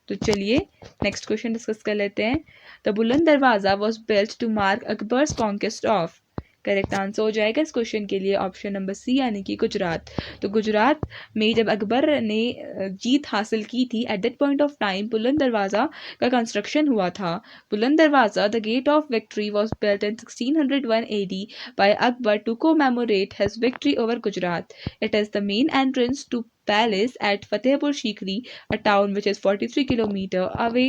तो चलिए नेक्स्ट क्वेश्चन डिस्कस कर लेते हैं। The Buland Darwaza was built to mark Akbar's conquest of. Correct answer हो जाएगा इस क्वेश्चन के लिए ऑप्शन नंबर सी यानी कि गुजरात। तो गुजरात में जब अकबर ने जीत हासिल की थी at that point of time Buland Darwaza का कंस्ट्रक्शन हुआ था। Buland Darwaza the gate of victory was built in 1601 AD by Akbar to commemorate his victory over Gujarat. It is the main entrance to palace at Fatehpur Sikri, a town which is 43 kilometre away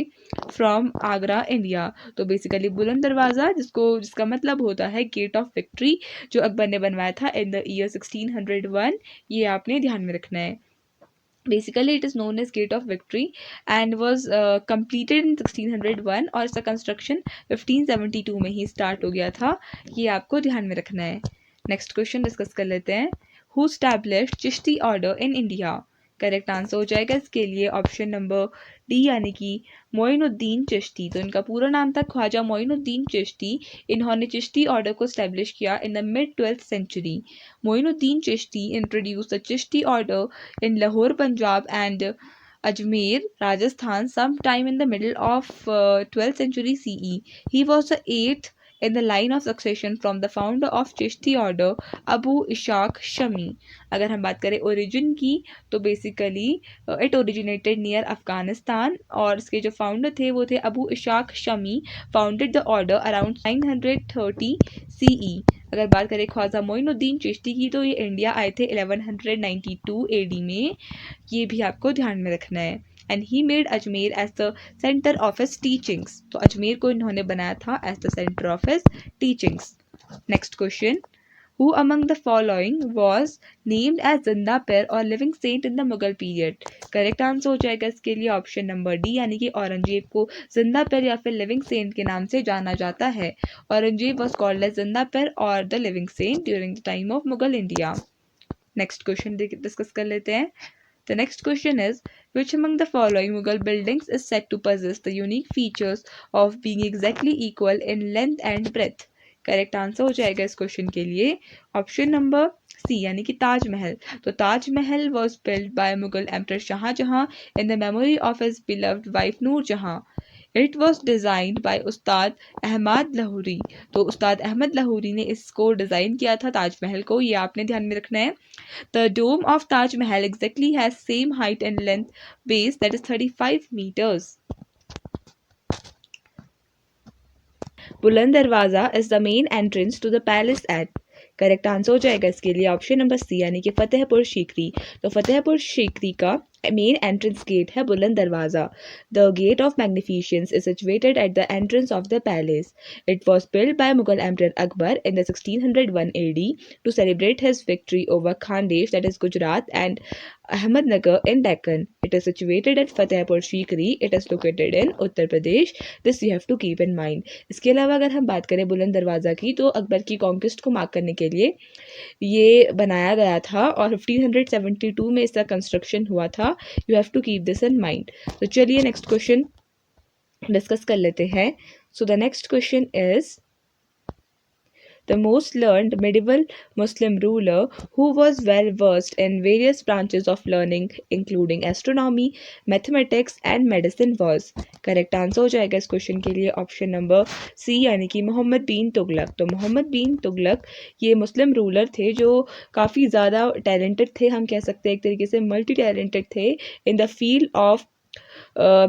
from Agra, India. तो basically बुलंद दरवाज़ा जिसका मतलब होता है gate of victory जो अकबर ने बनवाया था इन द ईयर 1601। ये आपने ध्यान में रखना है। Basically it is known as gate of victory and was completed in 1601 और इसका कंस्ट्रक्शन 1572 में ही स्टार्ट हो गया था। ये आपको ध्यान में रखना है। नेक्स्ट क्वेश्चन डिस्कस कर लेते हैं। Who established Chishti order in India. Correct answer हो जाएगा इसके लिए ऑप्शन नंबर डी यानी कि मोइनुद्दीन चिश्ती। तो इनका पूरा नाम था ख्वाजा मोइनुद्दीन चिश्ती। इन्होंने चिश्ती ऑर्डर को स्टैब्लिश किया in the mid 12th century. Moinuddin Chishti introduce the Chishti order in Lahore Punjab and Ajmer, Rajasthan, sometime in the middle of 12th century CE. He was the eighth in the line of succession from the founder of Chishti order, Abu Ishaq Shami. अगर हम बात करें origin की तो basically it originated near Afghanistan और इसके जो founder थे वो थे Abu Ishaq Shami. Founded the order around 930 CE। अगर बात करें ख्वाजा मोइनुद्दीन चिश्ती की तो ये इंडिया आए थे 1192 AD में। ये भी आपको ध्यान में रखना है। And he made Ajmer as the centre of his teachings. तो अजमेर को इन्होंने बनाया था as the centre of his teachings. Next question. Who among the following was named as Zinda Pir और living saint in the Mughal period. Correct answer हो जाएगा इसके लिए ऑप्शन नंबर डी यानी कि औरंगजेब को जिंदा पीर या फिर लिविंग सेंट के नाम से जाना जाता है। Aurangzeb was called as Zinda Pir और the living saint during the time of Mughal India. Next question discuss कर लेते हैं। The next question is, which among the following Mughal buildings is said to possess the unique features of being exactly equal in length and breadth? Correct answer हो जाएगा इस question के लिए option number C यानी कि ताजमहल। तो Taj Mahal was build by Mughal emperor Shah Jahan in the memory of his beloved wife Nur Jahan. It was designed by Ustad Ahmad Lahori. तो उस्ताद अहमद लाहौरी ने इसको डिज़ाइन किया था ताजमहल को। ये आपने ध्यान में रखना है। The dome of Taj Mahal exactly has same height and length base that is 35 meters. बुलंद दरवाज़ा is the main entrance to the palace at। Correct answer हो जाएगा इसके लिए ऑप्शन नंबर सी यानी कि फतेहपुर सीकरी। तो फतेहपुर सीकरी का मेन एंट्रेंस गेट है Buland Darwaza. The gate of magnificence is situated at the entrance of the palace. It was built by Mughal Emperor Akbar in the 1601 AD to celebrate his victory over Khandesh, that is Gujarat, and Ahmednagar in Deccan. It is situated at Fatehpur Sikri. It is located in Uttar Pradesh. This you have to keep in mind. इसके अलावा अगर हम बात करें बुलंद दरवाज़ा की, तो अकबर की कॉन्क्विस्ट को मार्क करने के लिए ये बनाया गया था और 1572 में इसका कंस्ट्रक्शन हुआ था. You have to keep this in mind. तो चलिए नेक्स्ट क्वेश्चन डिस्कस कर लेते हैं. So the next question is the most learned medieval Muslim ruler who was well versed in various branches of learning including astronomy, mathematics and medicine was. Correct answer हो जाएगा इस question के लिए option number C, यानी कि मोहम्मद बिन तुगलक. तो मोहम्मद बिन तुगलक ये मुस्लिम ruler थे जो काफ़ी ज़्यादा टैलेंटेड थे, हम कह सकते हैं एक तरीके से मल्टी टैलेंटेड थे in the field of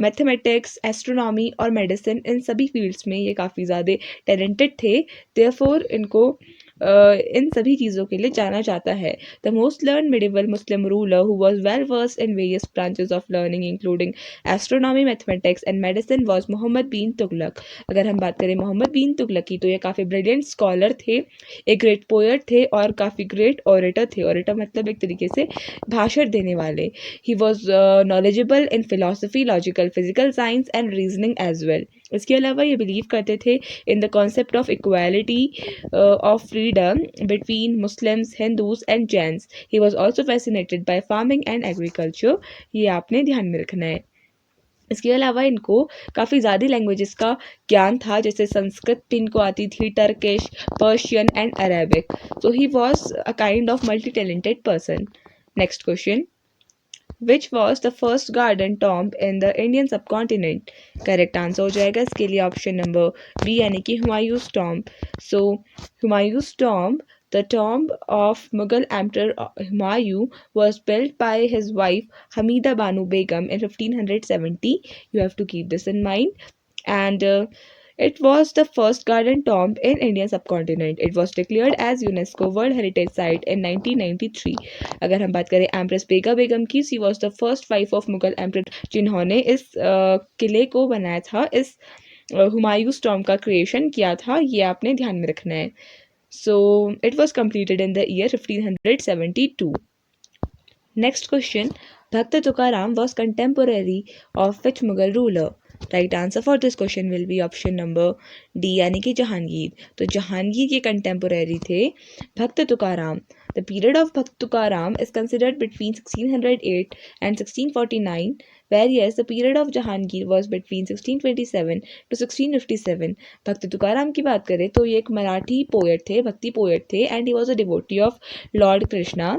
mathematics, astronomy और मेडिसिन. इन सभी फील्ड्स में ये काफ़ी ज़्यादा टैलेंटेड थे. देयरफॉर इनको इन सभी चीज़ों के लिए जाना जाता है. The most learn medieval Muslim ruler who was well versed in various branches of learning including astronomy, mathematics and medicine was Mohammad bin Tughlaq. अगर हम बात करें मोहम्मद बिन तुगलक की, तो ये काफ़ी ब्रिलियंट स्कॉलर थे, एक ग्रेट पोएट थे और काफ़ी ग्रेट ऑरेटर थे. ऑरेटर मतलब एक तरीके से भाषण देने वाले. He was knowledgeable in philosophy, logical, physical science and reasoning as well. इसके अलावा ये बिलीव करते थे in the concept of equality of freedom between Muslims, Hindus and Jains. He was also fascinated by farming and agriculture. ये आपने ध्यान में रखना है. इसके अलावा इनको काफ़ी ज़्यादा लैंग्वेजेस का ज्ञान था, जैसे संस्कृत भी इनको आती थी, Turkish, Persian and Arabic. So he was a kind of multi talented person. Next question, Which was the first garden tomb in the Indian subcontinent? Correct answer हो जाएगा इसके लिए ऑप्शन नंबर बी, यानी कि हुमायूं's tomb. So हुमायूं's tomb, the tomb of Mughal Emperor Humayun, was built by his wife Hamida Banu Begum in 1570. You have to keep this in mind. And it was the first garden tomb in Indian subcontinent. It was declared as UNESCO World Heritage Site in 1993. अगर हम बात करें empress Bega Begum की, she was the first wife of Mughal empress जिन्होंने इस किले को बनाया था, इस हुमायूं's टॉम्ब का क्रिएशन किया था. ये आपने ध्यान में रखना है. सो it was completed in the year 1572. Next question, Bhakta Tukaram was contemporary of which Mughal ruler? Right answer for this question will be option number D, यानी कि जहांगीर. तो जहांगीर के कंटेम्पोरेरी थे भक्त तुकाराम. द पीरियड ऑफ भक्त Tukaram is considered between 1608 and 1649, whereas the period of Jahangir was between 1627 to 1657. भक्त तुकाराम की बात करें तो ये एक मराठी पोएट थे, भक्ति पोएट थे, and he was a devotee of lord Krishna.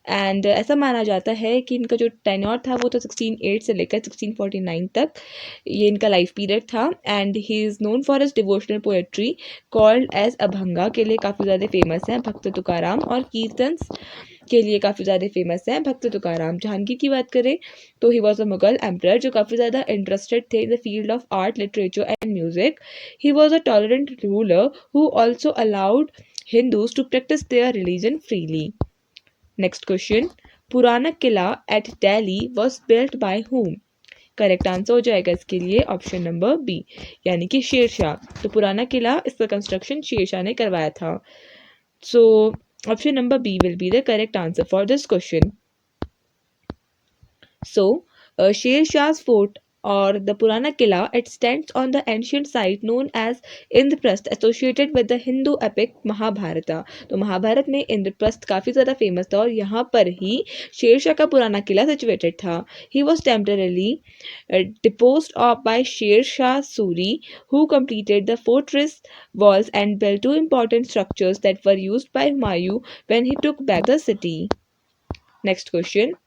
And ऐसा माना जाता है कि इनका जो टेन्योर था वो तो 1608 से लेकर 1649 तक ये इनका लाइफ पीरियड था. And he is known for his devotional poetry called as Abhanga के लिए काफ़ी ज़्यादा फेमस है भक्त तुकाराम, और कीर्तन्स के लिए काफ़ी ज़्यादा फेमस है भक्त तुकाराम. जहांगीर की बात करें तो he was a Mughal emperor जो काफ़ी ज़्यादा इंटरेस्टेड थे in the field of art, literature and music. He was a tolerant ruler who also allowed Hindus to practise their religion freely. Next question, Purana Qila at Delhi was built by whom? Correct answer हो जाएगा इसके लिए option number B, यानी कि शेरशाह. तो पुराना किला, इसका construction Sher Shah ने करवाया था. So option number B will be the correct answer for this question. So शेरशाह's fort or the Purana Killa, it stands on the ancient site known as Indraprasth, associated with the Hindu epic Mahabharata. तो महाभारत में इंद्रप्रस्थ काफ़ी ज़्यादा famous था और यहाँ पर ही शेरशाह का पुराना किला सिचुएटेड था. He was temporarily deposed by Sher Shah Suri, who completed the fortress walls and built two important structures that were used by Humayun when he took back the city. Next question.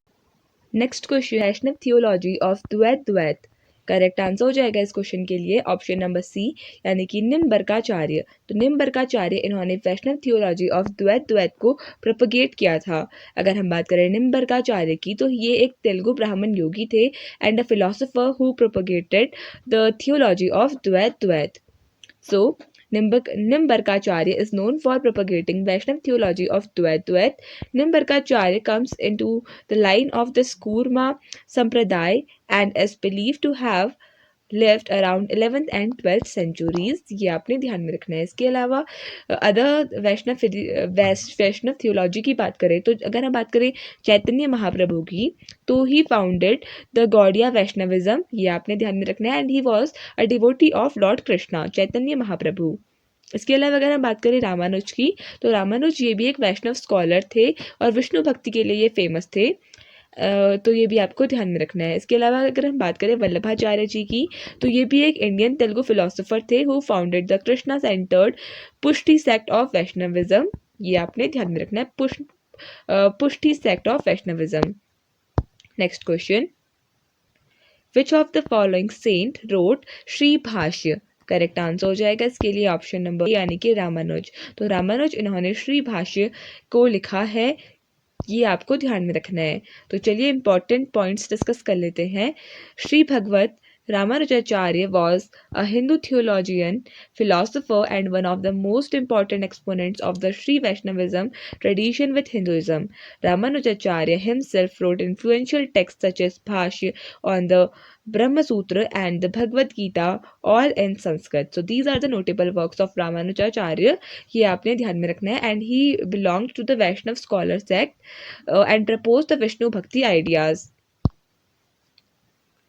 Next question, Vaishnava theology of Dvaita Dvaita. Correct answer हो जाएगा इस question के लिए option number C, यानी कि निम्बरकाचार्य. तो निम्बरकाचार्य इन्होंने वैष्णव theology of Dvaita द्वैत को प्रोपगेट किया था. अगर हम बात करें निम्बरकाचार्य की, तो ये एक तेलुगु ब्राह्मण योगी थे and a philosopher who propagated the theology of Dvaita द्वैत. सो Nimbarkacharya is known for propagating Vaishnav theology of Dvait. Nimbarkacharya comes into the line of the Kurma Sampradaya and is believed to have lived around 11th and 12th centuries. ये आपने ध्यान में रखना है. इसके अलावा other वैष्णव theology की बात करें तो अगर हम बात करें चैतन्य महाप्रभु की, तो he founded the Gaudiya Vaishnavism. ये आपने ध्यान में रखना है. And he was a devotee of lord Krishna, Chaitanya Mahaprabhu. इसके अलावा अगर हम बात करें रामानुज की, तो रामानुज ये भी एक वैष्णव स्कॉलर थे और विष्णु भक्ति के लिए ये फेमस थे. तो ये भी आपको ध्यान में रखना है. इसके अलावा अगर हम बात करें वल्लभाचार्य जी की, तो ये भी एक इंडियन तेलुगु फिलोसोफर थे who founded the Krishna centred Pushti sect of Vaishnavism. ये आपने ध्यान में रखना है, Pushti sect of Vaishnavism. Next question, which of the following saint wrote Shri Bhashya? Correct answer हो जाएगा इसके लिए ऑप्शन नंबर यानी कि रामानुज. तो रामानुज इन्होंने श्री भाष्य को लिखा है. ये आपको ध्यान में रखना है. तो चलिए इंपॉर्टेंट पॉइंट्स डिस्कस कर लेते हैं. श्री भगवत Ramanujacharya was a Hindu theologian, philosopher, and one of the most important exponents of the Sri Vaishnavism tradition with Hinduism. Ramanujacharya himself wrote influential texts such as Bhashya on the Brahma Sutra and the Bhagavad Gita, all in Sanskrit. So these are the notable works of Ramanujacharya. ये आपने ध्यान में रखना है. And he belonged to the Vaishnav scholar sect and proposed the Vishnu Bhakti ideas.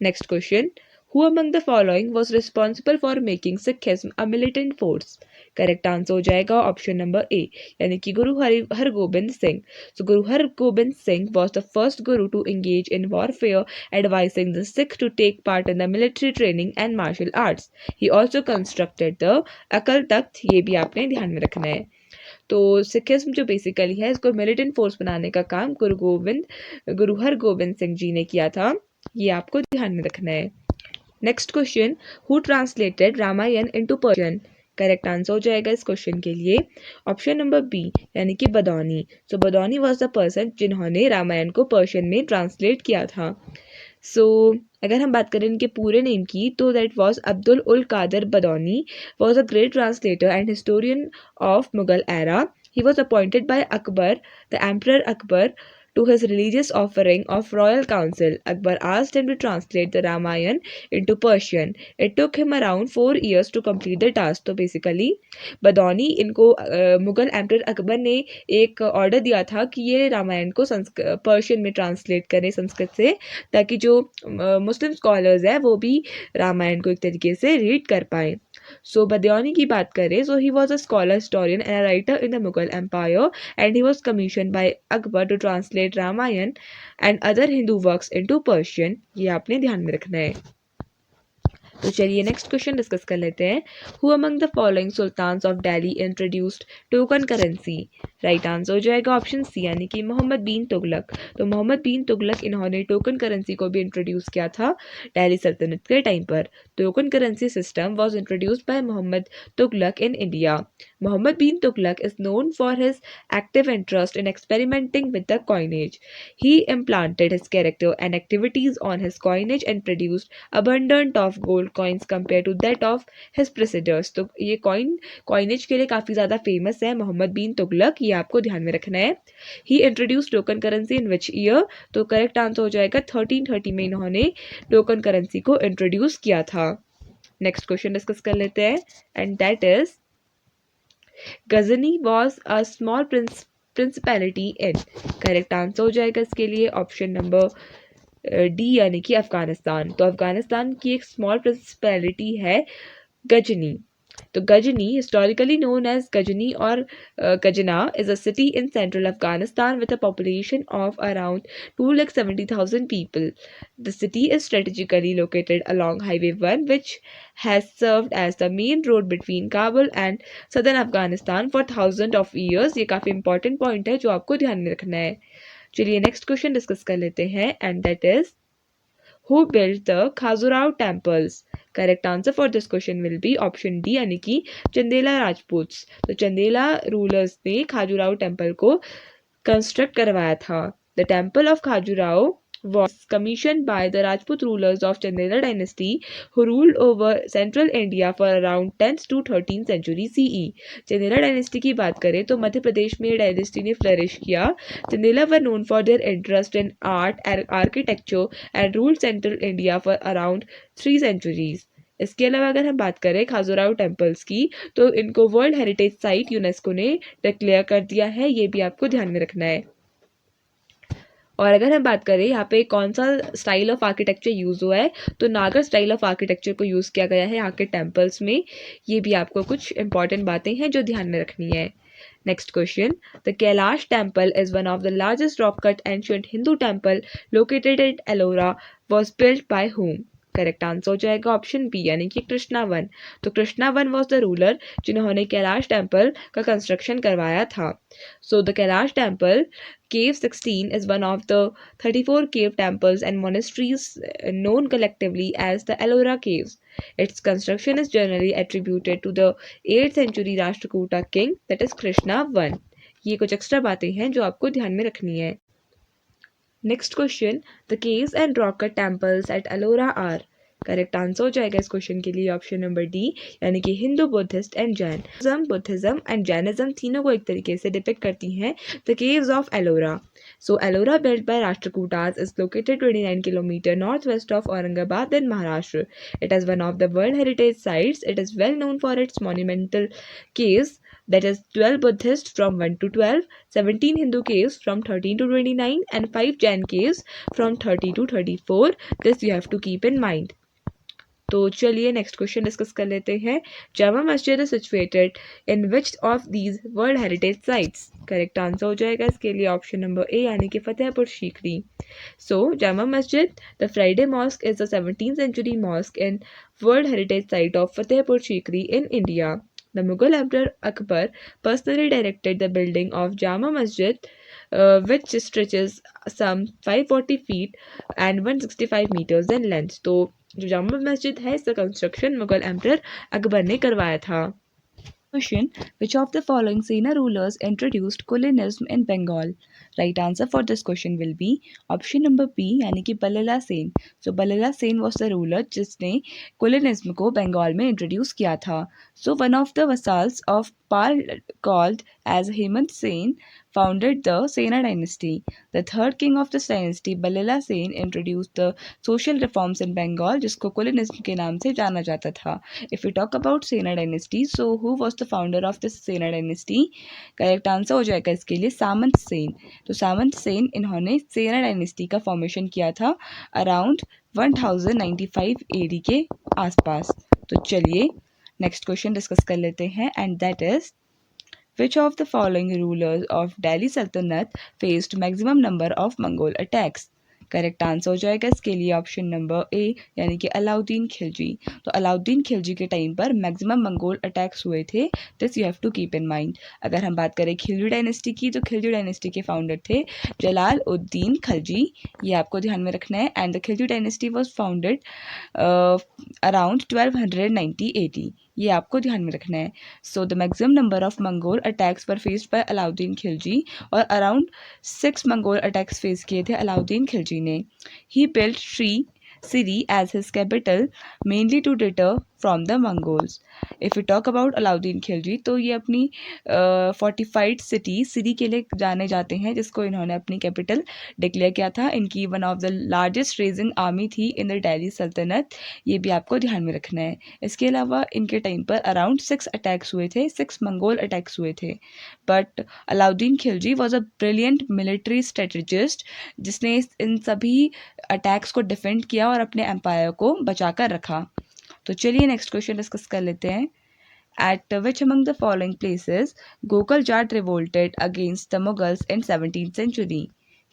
Next question. Who among the following was responsible for making Sikhism a militant force? Correct answer हो जाएगा option number A यानी कि गुरु हरगोबिंद सिंह. सो गुरु Hargobind Singh was the first guru to engage in warfare, advising the Sikhs to take part in the military training and martial arts. He also constructed the Akal Takht. ये भी आपने ध्यान में रखना है. तो सिखिज्म जो बेसिकली है इसको मिलिटेंट फोर्स बनाने का काम गुरु हरगोबिंद सिंह जी ने किया था. ये आपको ध्यान में रखना है. Next question, who translated Ramayana into Persian? Correct answer हो जाएगा इस क्वेश्चन के लिए ऑप्शन नंबर बी यानी कि बदौनी. सो बदौनी वाज द पर्सन जिन्होंने रामायण को पर्शियन में ट्रांसलेट किया था. सो अगर हम बात करें इनके पूरे नेम की, तो that was Abdul ul Qadir Badauni was a great translator and historian of Mughal era. He was appointed by Akbar, the Emperor Akbar, to his religious offering of royal council. Akbar asked him to translate the Ramayana into Persian. It took him around 4 years to complete the task. तो basically बदौनी इनको Mughal emperor Akbar ने एक order दिया था कि ये रामायण को Persian में ट्रांसलेट करें संस्कृत से, ताकि जो मुस्लिम स्कॉलर्स हैं वो भी रामायण को एक तरीके से रीड कर पाएँ. सो बदौनी की बात करें, so he was a scholar historian and writer in the Mughal empire and he was commission by Akbar to translate Ramayan and other Hindu works into Persian. ये आपने ध्यान में रखना है. तो चलिए नेक्स्ट क्वेश्चन डिस्कस कर लेते हैं. Who among the following sultans of Delhi introduced token currency? Right answer हो जाएगा ऑप्शन सी यानी कि मोहम्मद बिन तुगलक. तो मोहम्मद बिन तुगलक इन्होंने टोकन करेंसी को भी इंट्रोड्यूस किया था दिल्ली सल्तनत के टाइम पर. Token currency system was introduced by Mohammad Tughlaq in India. Muhammad bin Tughlaq is known for his active interest in experimenting with the coinage. He implanted his character and activities on his coinage and produced abundant of gold coins compared to that of his predecessors. तो ये coinage के लिए काफ़ी ज़्यादा famous है मोहम्मद बिन तुगलक. ये आपको ध्यान में रखना है. He introduced token currency in which year? तो करेक्ट आंसर हो जाएगा 1330 में इन्होंने टोकन करेंसी को इंट्रोड्यूस किया था. नेक्स्ट क्वेश्चन डिस्कस कर लेते हैं and that is Ghazni was a small principality in. Correct answer हो जाएगा इसके लिए ऑप्शन नंबर डी यानी कि अफगानिस्तान. तो अफगानिस्तान की एक स्मॉल प्रिंसिपैलिटी है गजनी. तो Ghazni historically known as Ghazni और Ghazna is a city in central Afghanistan with a population of around 270,000 people. The city is strategically located along Highway 1, which has served as the main road between Kabul and southern Afghanistan for thousands of years. ये काफ़ी important point है जो आपको ध्यान में रखना है. चलिए नेक्स्ट क्वेश्चन डिस्कस कर लेते हैं and that is who built the Khajuraho temples? Correct answer for this question will be option D यानी कि चंदेला राजपूत्स. तो चंदेला रूलर्स ने खाजुराहो टेम्पल को कंस्ट्रक्ट करवाया था. The temple of Khajuraho was commissioned by the Rajput rulers of Chandela dynasty who ruled over central India for around 10th to 13th century CE. Chandela dynasty की बात करें तो मध्य प्रदेश में ये डायनेस्टी ने फ्लरिश किया. Chandela were known for their interest in art and architecture and ruled central India for around 3 centuries. इसके अलावा अगर हम बात करें खाजुराहो टेम्पल्स की तो इनको वर्ल्ड हेरिटेज साइट यूनेस्को ने डिक्लेयर कर दिया है. ये भी आपको ध्यान में रखना है. और अगर हम बात करें यहाँ पे कौन सा स्टाइल ऑफ आर्किटेक्चर यूज़ हुआ है तो नागर स्टाइल ऑफ आर्किटेक्चर को यूज़ किया गया है यहाँ के टेम्पल्स में. ये भी आपको कुछ इंपॉर्टेंट बातें हैं जो ध्यान में रखनी है. Next question. The Kailash Temple is one of the largest rock-cut ancient Hindu temple located at Ellora. Was built by whom? Correct answer हो जाएगा ऑप्शन बी यानी कि कृष्णावन. तो कृष्णावन वॉज द रूलर जिन्होंने कैलाश टेम्पल का कंस्ट्रक्शन करवाया था. So the Kailash temple Cave 16 is one of the 34 cave temples and monasteries known collectively as the Ellora Caves. Its construction is generally attributed to the 8th century Rashtrakuta king that is Krishna I. ये कुछ extra बातें हैं जो आपको ध्यान में रखनी है. Next question. The caves and rock cut temples at Ellora are. Correct answer हो जाएगा इस क्वेश्चन के लिए ऑप्शन नंबर डी यानी कि Hindu Buddhist and Jain. Buddhism and Jainism तीनों को एक तरीके से डिपिक्ट करती हैं the caves of Ellora. So Ellora, built by Rashtrakutas, is located 29 km northwest of Aurangabad in Maharashtra. It is one of the World Heritage Sites. It is well known for its monumental caves, that is 12 Buddhist from 1 to 12, 17 Hindu caves from 13 to 29, and 5 Jain caves from 30 to 34. This you have to keep in mind. तो चलिए next question discuss कर लेते हैं. Jama Masjid is situated in which of these world heritage sites. Correct answer हो जाएगा इसके लिए option number A यानी कि फतेहपुर सीकरी. सो Jama Masjid the Friday mask is the 17th century mosque in World Heritage Site of Fatehpur Sikri in India. The Mughal Emperor Akbar personally directed the building of Jama Masjid, which stretches some 540 feet and 165 meters in length. तो जो जामा मस्जिद है इसका construction Mughal emperor Akbar ने करवाया था. Question. Which of the following Sena rulers introduced Kulinism in Bengal? Right answer for this question will be option number B यानी कि बल्लला Sen. So बल्लला Sen was the ruler जिसने Kulinism को बंगाल में introduce किया था. So one of the vassals of Pal called as Hemant Sen founded the Sena dynasty. The third king of this dynasty, Ballala Sen, introduced the social reforms in Bengal जिसको Kulinism के नाम से जाना जाता था. If we talk about Sena dynasty, so who was the founder of this Sena dynasty? Correct answer हो जाएगा इसके लिए सामंत सेन. तो सामंत सेन इन्होंने सेना डायनेस्टी का फॉर्मेशन किया था अराउंड 1095 AD के आसपास. तो चलिए नेक्स्ट क्वेश्चन डिस्कस कर लेते हैं and that is Which of the following rulers of Delhi Sultanate faced maximum number of Mongol attacks? Correct answer हो जाएगा इसके लिए ऑप्शन नंबर ए यानी कि अलाउद्दीन खिलजी. तो अलाउद्दीन खिलजी के टाइम पर मैक्सिमम मंगोल अटैक्स हुए थे. This you have to keep in mind. अगर हम बात करें खिलजी डायनेस्टी की तो खिलजी डायनेस्टी के फाउंडर थे जलाल उद्दीन खिलजी. ये आपको ध्यान में रखना है. And the Khilji dynasty was founded around 1290 AD. ये आपको ध्यान में रखना है. So the maximum number of Mongol attacks were faced by Alauddin Khilji और अराउंड 6 मंगोल अटैक्स फेस किए थे अलाउद्दीन खिलजी ने. ही built Siri as his capital mainly to deter from the Mongols. If we talk about Alauddin Khilji तो ये अपनी फोर्टिफाइड सिटी सिरी के लिए जाने जाते हैं जिसको इन्होंने अपनी कैपिटल डिक्लेयर किया था. इनकी one of the largest raising army थी इन द दिल्ली सल्तनत. ये भी आपको ध्यान में रखना है. इसके अलावा इनके टाइम पर अराउंड 6 अटैक्स हुए थे. 6 मंगोल अटैक्स हुए थे. But Alauddin Khilji was a brilliant military strategist जिसने इन सभी अटैक्स को डिफेंड किया और अपने एम्पायर को बचा कर रखा. तो चलिए नेक्स्ट क्वेश्चन डिस्कस कर लेते हैं. At which among the following places Gokul Jat revolted against the Mughals in 17th century?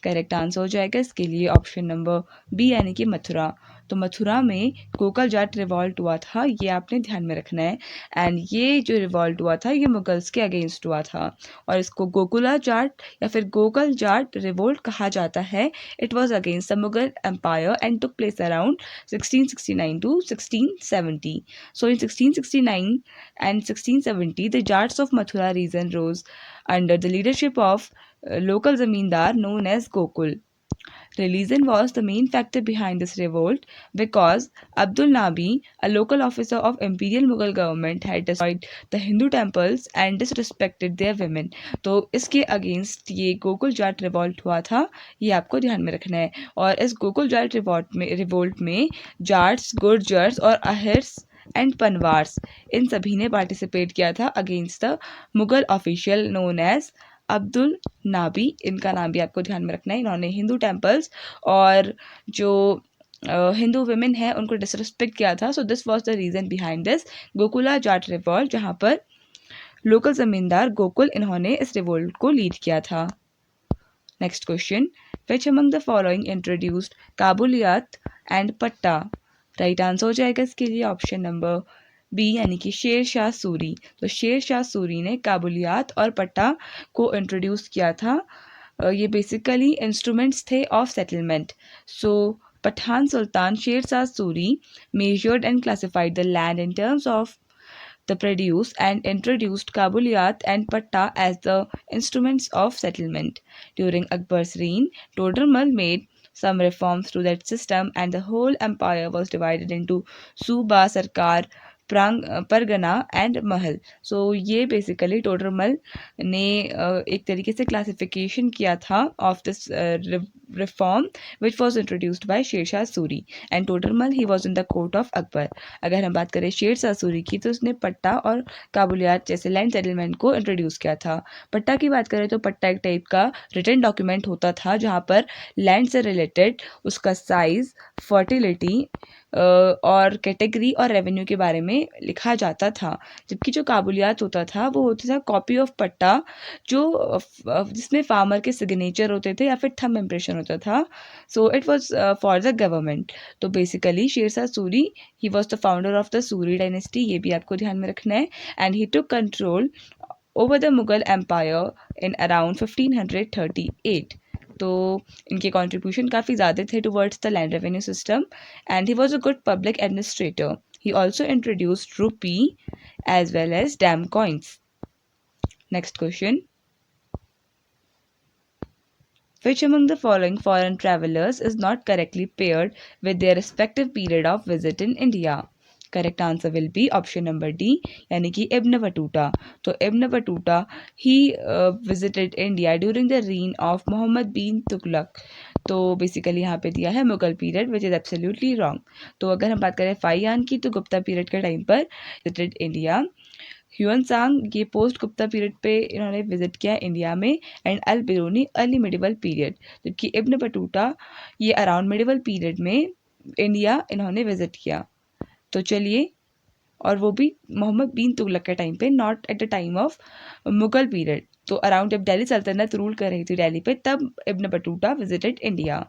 Correct answer हो जाएगा इसके लिए ऑप्शन नंबर बी यानी कि मथुरा. तो मथुरा में गोकल जाट रिवॉल्ट हुआ था. ये आपने ध्यान में रखना है. एंड ये जो रिवॉल्ट हुआ था ये मुगल्स के अगेंस्ट हुआ था और इसको गोकुला जाट या फिर गोकल जाट रिवोल्ट कहा जाता है. It was against the Mughal empire and took place around 1669 to 1670. So in 1669 and 1670 the Jats of Mathura region rose under the leadership of local zamindar known as Gokul. Religion was the main factor behind this revolt because Abdul Nabi, a local officer of imperial Mughal government, had destroyed the Hindu temples and disrespected their women. तो इसके against ये Gokul Jat revolt हुआ था, ये आपको ध्यान में रखना है। और इस गोकुल जाट रिवोल्ट में जाट्स, गुर्जर्स और अहिर्स एंड पनवार्स इन सभी ने पार्टिसिपेट किया था against the Mughal official known as Abdul Nabi. इनका नाम भी आपको ध्यान में रखना है। इन्होंने हिंदू टेम्पल्स और जो हिंदू वुमेन है उनको डिसरिस्पेक्ट किया था। So this was the reason behind this Gokula Jat revolt, जहाँ पर लोकल जमींदार गोकुल इन्होंने इस रिवोल्ट को लीड किया था। Next question, which among the following introduced Kabuliyat and Patta? Right answer हो जाएगा इसके लिए ऑप्शन नंबर बी यानी कि शेर शाह सूरी। तो शेर शाह सूरी ने काबुलियत और पट्टा को इंट्रोड्यूस किया था। ये बेसिकली इंस्ट्रूमेंट्स थे ऑफ सेटलमेंट। सो पठान सुल्तान शेर Shah Suri measured and classified the land in terms of the produce and introduced Kabuliyat and Patta as the instruments of settlement. During Akbar's reign, Todermal made some reforms to that system and the whole empire was divided into Suba, Sarkar, Pargana and महल। सो ये basically Todarmal ने एक तरीके से classification किया था of this reform which was introduced by Sher Shah Suri and Todarmal he was in the court of Akbar. अगर हम बात करें शेर शाह सूरी की तो उसने पट्टा और काबुलियत जैसे लैंड सेटलमेंट को इंट्रोड्यूस किया था। पट्टा की बात करें तो पट्टा एक टाइप का रिटन डॉक्यूमेंट होता था जहाँ पर लैंड से रिलेटेड उसका साइज, फर्टिलिटी और कैटेगरी और रेवेन्यू के बारे में लिखा जाता था। जबकि जो काबुलियत होता था वो होता था कॉपी ऑफ पट्टा जो जिसमें फार्मर के सिग्नेचर होते थे या फिर थंब इम्प्रेशन होता था। So it was for the government. तो basically Sher Shah Suri he was the founder of the Suri dynasty, ये भी आपको ध्यान में रखना है। And he took control over the Mughal empire in around 1538। तो इनके कंट्रीब्यूशन काफ़ी ज़्यादा थे towards the land revenue system and he was a good public administrator. He also introduced rupee as well as dam coins. Next question, which among the following foreign travelers is not correctly paired with their respective period of visit in India? Correct answer will be option number D यानी कि Ibn Battuta. तो Ibn Battuta he visited India during the reign of Mohammad bin Tughlaq. तो basically यहाँ पे दिया है Mughal period which is absolutely wrong. तो अगर हम बात करें फाइयान की तो गुप्ता पीरियड के टाइम पर विजिटेड इंडिया। ह्यून सांग ये पोस्ट गुप्ता पीरियड पे इन्होंने विजिट किया इंडिया में and Al Biruni early medieval period. जबकि इब्न बटूटा ये अराउंड मिडिवल पीरियड में इंडिया इन्होंने विजिट किया। तो चलिए, और वो भी मोहम्मद बिन तुगलक के टाइम पे, not at the time of Mughal period. तो अराउंड जब दिल्ली सल्तनत रूल कर रही थी दिल्ली पे तब Ibn Battuta visited India.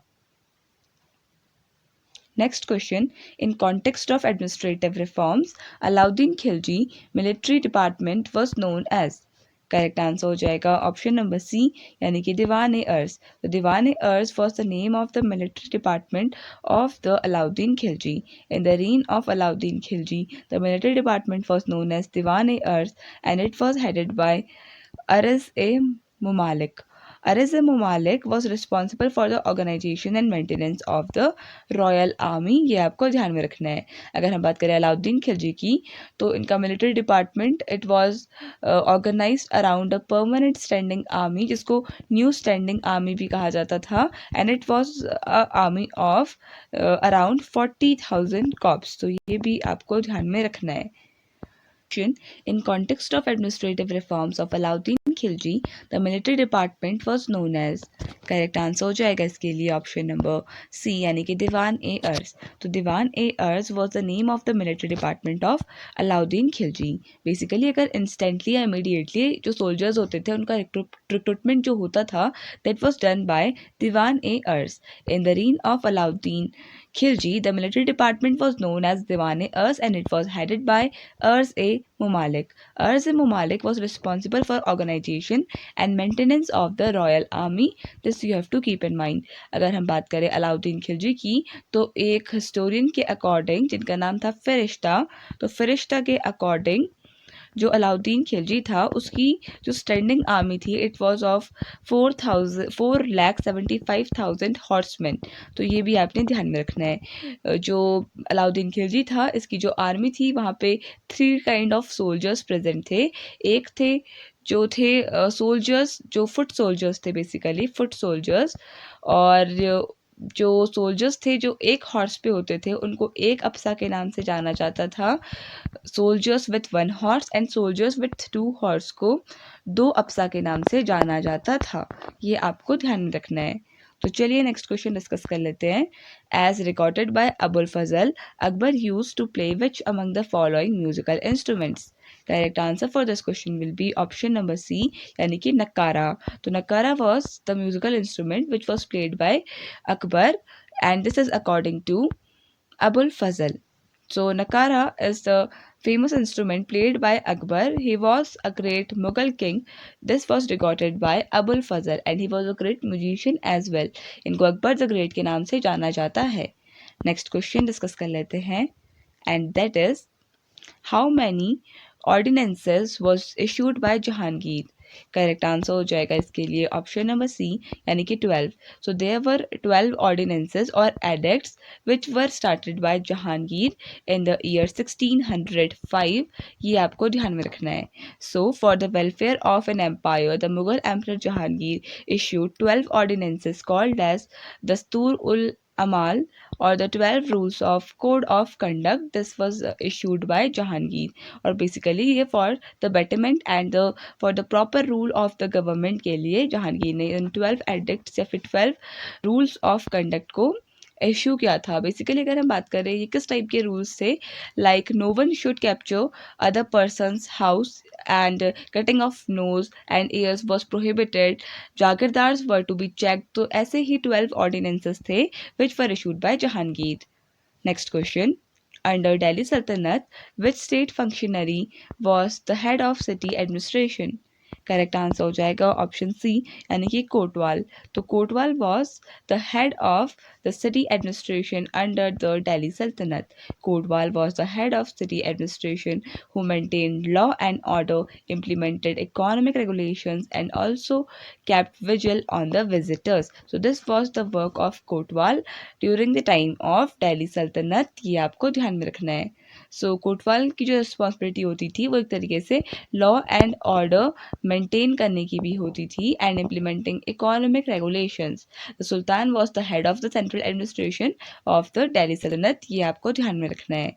Next question, in context of administrative reforms, Alauddin Khilji military department was known as? Correct answer हो जाएगा ऑप्शन नंबर सी यानी कि दीवान ए अर्ज। तो दीवान ए अर्ज was the name of the military department of the Alauddin Khilji. In the reign of Alauddin Khilji, the military department was known as Diwan e Arz and it was headed by Arz e Mumalik. Arz e Mumalik was responsible for the organization and maintenance of the royal army. ये आपको ध्यान में रखना है। अगर हम बात करें अलाउद्दीन खिलजी की तो इनका military department it was organized around a permanent standing army जिसको न्यू स्टैंडिंग आर्मी भी कहा जाता था and it was army of around 40,000 corps. तो ये भी आपको ध्यान में रखना है। In context of administrative reforms of Alauddin Khilji, the military department was known as। Correct answer हो जाएगा इसके लिए ऑप्शन नंबर सी यानी कि दीवान ए अर्ज। तो दीवान ए अर्ज was the name of the military department of Alauddin Khilji. Basically अगर इंस्टेंटली या इमीडिएटली जो सोल्जर्स होते थे उनका रिक्रूटमेंट जो होता था दैट वॉज डन बाय दीवान ए अर्ज। In the reign of Alauddin Khilji, the military department was known as Diwan-e-Arz and it was headed by Arz-e-Mumalik. Arz-e-Mumalik was responsible for organization and maintenance of the royal army. This you have to keep in mind. अगर हम बात करें अलाउद्दीन खिलजी की तो एक historian के according जिनका नाम था फरिश्ता, तो फरिश्ता के अकॉर्डिंग जो अलाउद्दीन खिलजी था उसकी जो स्टैंडिंग आर्मी थी इट वाज ऑफ 4,75,000 हॉर्समैन। तो ये भी आपने ध्यान में रखना है। जो अलाउद्दीन खिलजी था इसकी जो आर्मी थी वहाँ पे 3 काइंड ऑफ सोल्जर्स प्रेजेंट थे। एक थे जो थे सोल्जर्स जो फुट सोल्जर्स थे, बेसिकली फुट सोल्जर्स, और जो सोल्जर्स थे जो एक हॉर्स पे होते थे उनको एक अप्सा के नाम से जाना जाता था। Soldiers with 1 horse and soldiers with 2 horse को 2 अप्सा के नाम से जाना जाता था। ये आपको ध्यान में रखना है। तो चलिए नेक्स्ट क्वेश्चन डिस्कस कर लेते हैं। As recorded by Abul Fazl, Akbar used to play which among the following musical instruments? Correct answer for this question will be option number C, यानी कि नक्कारा। तो नक्कारा was the musical instrument which was played by Akbar, and this is according to Abul Fazl. So Nakara is the famous instrument played by Akbar. He was a great Mughal king. This was recorded by Abul Fazl and he was a great musician as well. इनको Akbar the great के नाम से जाना जाता है। Next question discuss कर लेते हैं, and that is how many ordinances was issued by Jahangir? Correct answer हो जाएगा इसके लिए ऑप्शन नंबर सी, यानी कि 12। सो देयर वर 12 ऑर्डिनेंसेस और edicts which were started by Jahangir in the year 1605। ये आपको ध्यान में रखना है। So for the welfare of an empire the Mughal emperor Jahangir issued 12 ordinances called as Dastur ul अमाल or the 12 rules of code of conduct. This was issued by Jahangir, और basically ये for the betterment and for the proper rule of the government के लिए जहांगीर ने इन 12 addicts या फिर 12 rules of conduct को issue किया था। बेसिकली अगर हम बात करें ये किस टाइप के रूल्स थे, like no one should capture other persons house and cutting of nose and ears was prohibited, jagirdars were to be check. तो ऐसे ही 12 ऑर्डिनेंसेस थे which were issued by Jahangir. Next question, under Delhi Sultanate, which state functionary was the head of city administration? Correct answer हो जाएगा option C, यानी कि कोटवाल। तो Kotwal was the head of the city administration under the Delhi Sultanate. Kotwal was the head of city administration who maintained law and order, implemented economic regulations, and also kept vigil on the visitors. So this was the work of Kotwal during the time of Delhi Sultanate. ये आपको ध्यान में रखना है। सो कोटवाल की जो responsibility होती थी वो एक तरीके से लॉ एंड ऑर्डर मेंटेन करने की भी होती थी and implementing economic regulations. The sultan was the head of the central administration of the Delhi Sultanat. ये आपको ध्यान में रखना है।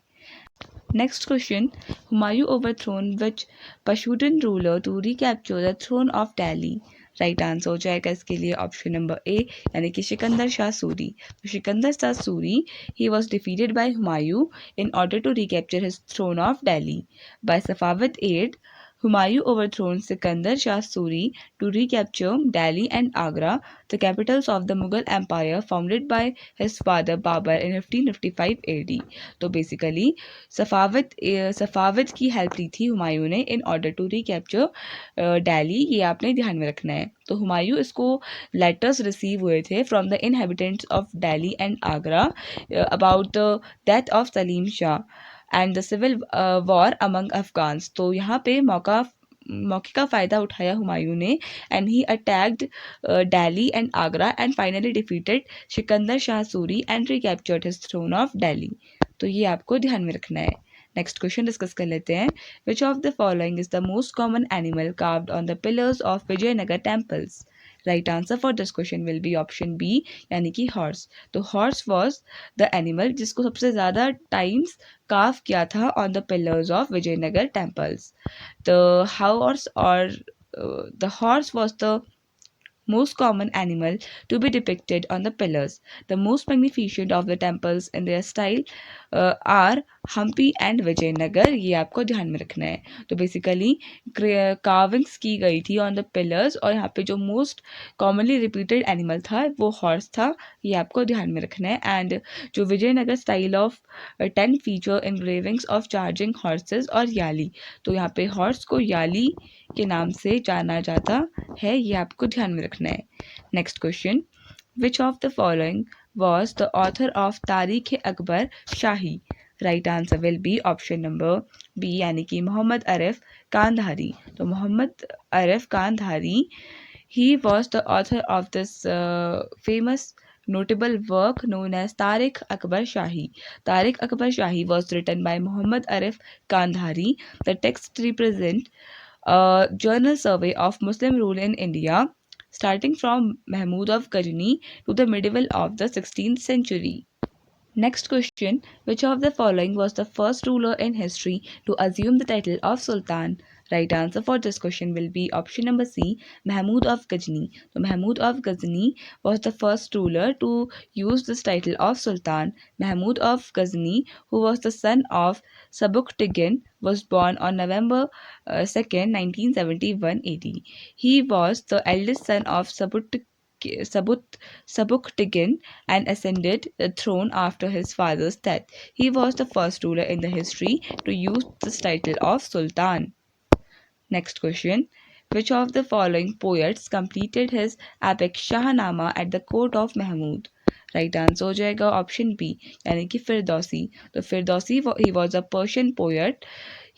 Next question, Humayun overthrown which Pashtun ruler to recapture the throne of Delhi? Right answer हो जाएगा इसके लिए ऑप्शन नंबर ए, यानी कि सिकंदर शाह सूरी। तो Sikandar Shah Suri he was defeated bye Humayun in order to recapture his throne of Delhi. By Safavid aid, Humayun overthrew Sikandar Shah Suri to recapture Delhi and Agra, the capitals of the Mughal Empire founded by his father Babur in 1555 AD. तो basically Safavid की help ली थी हुमायूं ने in order to recapture Delhi. ये आपने ध्यान में रखना है। तो हुमायूं इसको लेटर्स रिसीव हुए थे from the inhabitants of Delhi and Agra about the death of Salim Shah and the civil war among Afghans. तो यहाँ पे मौके का फ़ायदा उठाया हुमायूं ने and he attacked Delhi and Agra and finally defeated Sikandar Shah Suri and recaptured his throne of Delhi. तो ये आपको ध्यान में रखना है। नेक्स्ट क्वेश्चन डिस्कस कर लेते हैं। Which of the following is the most common animal carved on the pillars of Vijayanagara temples? Right answer for this question will be option B, यानी कि हॉर्स। तो हॉर्स वॉज द एनिमल जिसको सबसे ज़्यादा times carve किया था on the pillars of Vijayanagara temples. The horse was the most common animal to be depicted on the pillars. The most magnificent of the temples in their style are Hampi and Vijayanagara. ये आपको ध्यान में रखना है। तो basically carvings की गई थी ऑन द पिलर्स और यहाँ पे जो मोस्ट कॉमनली रिपीटेड एनिमल था वो हॉर्स था। ये आपको ध्यान में रखना है। एंड जो Vijayanagar style of 10 feature engravings of charging horses और याली। तो यहाँ पे हॉर्स को याली के नाम से जाना जाता है। ये आपको ध्यान में रखना है। Next question, which of the following was the author of Tarikh Akbar Shahi? Right answer will be option number B यानी कि मोहम्मद आरिफ कांधारी। तो Mohammad Arif Qandhari, he was the author of this famous notable work known as Tariq Akbar Shahi. Tariq Akbar Shahi was written by Muhammad Arif Kandhari. The text represents a journal survey of Muslim rule in India, starting from Mahmud of Ghazni to the middle of the 16th century. Next question: which of the following was the first ruler in history to assume the title of Sultan? Right answer for this question will be option number C, Mahmud of Ghazni. So Mahmud of Ghazni was the first ruler to use this title of Sultan. Mahmud of Ghazni, who was the son of Sabuktigin, was born on November 2nd, 1971 AD. He was the eldest son of Sabuktigin and ascended the throne after his father's death. He was the first ruler in the history to use this title of Sultan. Next question: which of the following poets completed his epic Shahnama at the court of Mahmud? Right answer हो जाएगा option B यानी कि फिरदौसी। तो Firdausi, he was a Persian poet.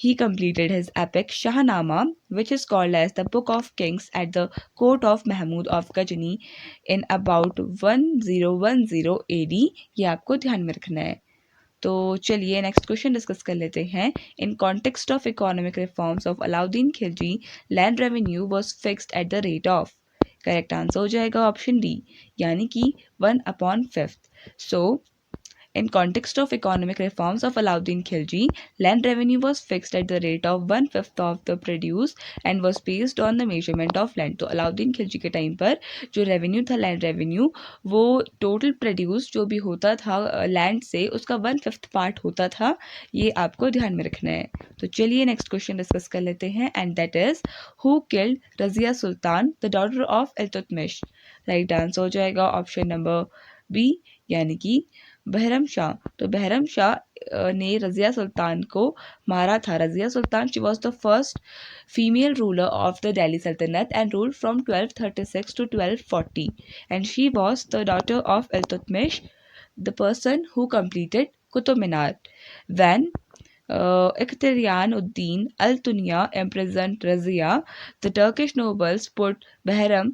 He completed his epic Shahnama, which is called as the Book of Kings, at the court of Mahmud of Ghazni in about 1010 AD। ये आपको ध्यान में रखना है। तो चलिए नेक्स्ट क्वेश्चन डिस्कस कर लेते हैं। In context of economic reforms of Alauddin Khilji, land revenue was fixed at the rate of. Correct answer हो जाएगा ऑप्शन डी यानी कि 1/5। सो in context of economic reforms of Alauddin Khilji, land revenue was fixed at the rate of 1/5 of the produce and was based on the measurement of land. तो अलाउद्दीन खिलजी के time पर जो revenue था, land revenue, वो total produce जो भी होता था लैंड से, उसका 1/5 पार्ट होता था। ये आपको ध्यान में रखना है। तो चलिए नेक्स्ट क्वेश्चन डिस्कस कर लेते हैं, and that is who killed Razia Sultan the daughter of Iltutmish. Right answer हो जाएगा ऑप्शन नंबर बी यानी कि बहरम शाह। तो बहरम शाह ने रजिया सुल्तान को मारा था। Razia Sultan, she was the first female ruler of the Delhi Sultanat and ruled from 1236 to 1240 and she was the daughter of Iltutmish, the person who completed Qutub Minar. When Ikhtiyaruddin al-Tunya imprisoned Razia, the Turkish nobles put Bahram,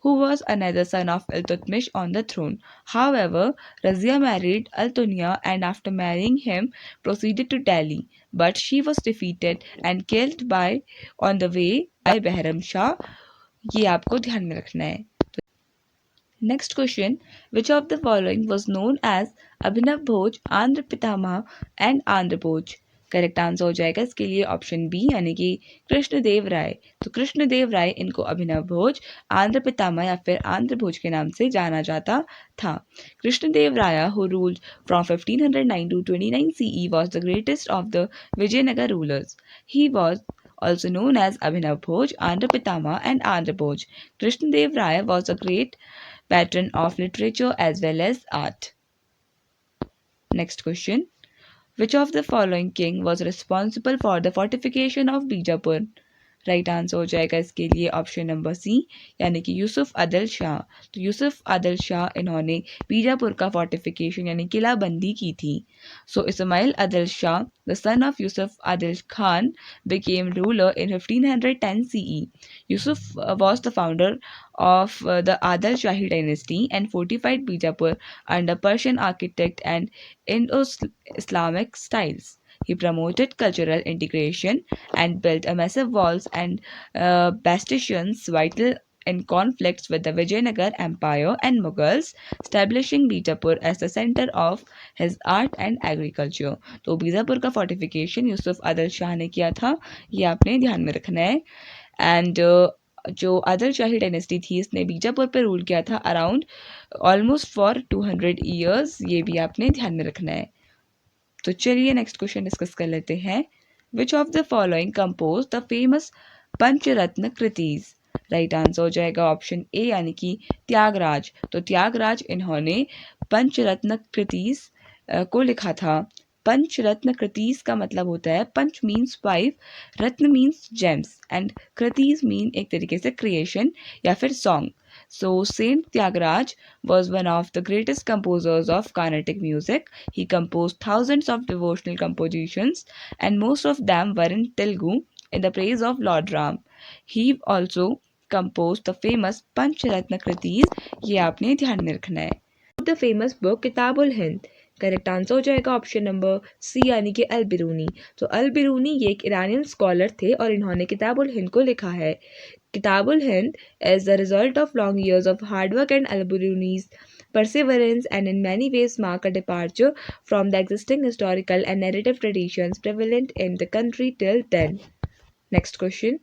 who was another son of Iltutmish, on the throne. However, Razia married Al-Tunya and after marrying him proceeded to Delhi, but she was defeated and killed on the way by Behram Shah. ये आपको ध्यान में रखना है। Next question: which of the following was known as Abhinav Bhoj, Andhra Pitama and Andhra Bhoj? Correct answer हो जाएगा इसके लिए ऑप्शन बी यानी कि कृष्णदेव राय। तो कृष्णदेव राय, इनको अभिनव भोज, आंध्र पितामह या फिर आंध्र भोज के नाम से जाना जाता था। कृष्णदेव राय, who ruled from 1509 to 29 CE, was the greatest of the Vijayanagar rulers. He was also known as Abhinav Bhoj, Andhra Pitama and Andhra Bhoj. Krishnadev Raya was a great patron of literature as well as art. Next question: which of the following king was responsible for the fortification of Bijapur? Right answer हो जाएगा इसके लिए option number C यानी कि यूसुफ आदिल शाह। तो यूसुफ आदिल शाह, इन्होंने बीजापुर का fortification यानी किलाबंदी की थी। So Ismail Adil Shah, the son of Yusuf Adil Khan, became ruler in 1510 CE. Yusuf was the founder of the Adil Shahi dynasty and fortified Bijapur under Persian architect and Indo-Islamic styles. He promoted cultural integration and built a massive walls and bastions vital in conflicts with the Vijayanagar Empire and Mughals, establishing Bijapur as the center of his art and agriculture. तो बीजापुर का fortification Yusuf Adil Shah ने किया था, ये आपने ध्यान में रखना है। एंड जो आदिल शाही डायनेस्टी थी, इसने बीजापुर पर रूल किया था अराउंड ऑलमोस्ट फॉर 200 ईयर्स, ये भी आपने ध्यान में रखना है। तो चलिए नेक्स्ट क्वेश्चन डिस्कस कर लेते हैं। Which of the following compose the famous Pancharatna kritis? Right answer हो जाएगा ऑप्शन ए यानी कि त्यागराज। तो त्यागराज, इन्होंने पंचरत्न कृतिज को लिखा था। पंचरत्न कृतिज का मतलब होता है, panch means 5, ratna means gems and kritis mean एक तरीके से क्रिएशन या फिर song. So, Saint Tyagaraja was one of the greatest composers of Carnatic music. He composed thousands of devotional compositions, and most of them were in Telugu in the praise of Lord Ram. He also composed the famous Pancharatna Kritis. ये आपने ध्यान में रखना है. The famous book किताब ul Hind. Correct answer हो जाएगा option number C यानी कि अल बिरूनी. तो अल बिरूनी ये एक ईरानियन स्कॉलर थे और इन्होंने किताब उल हिंद को लिखा है. किताब ul Hind is the result of long years of hard work and al biruni's perseverance, and in many ways mark a departure from the existing historical and narrative traditions prevalent in the country till then. Next question.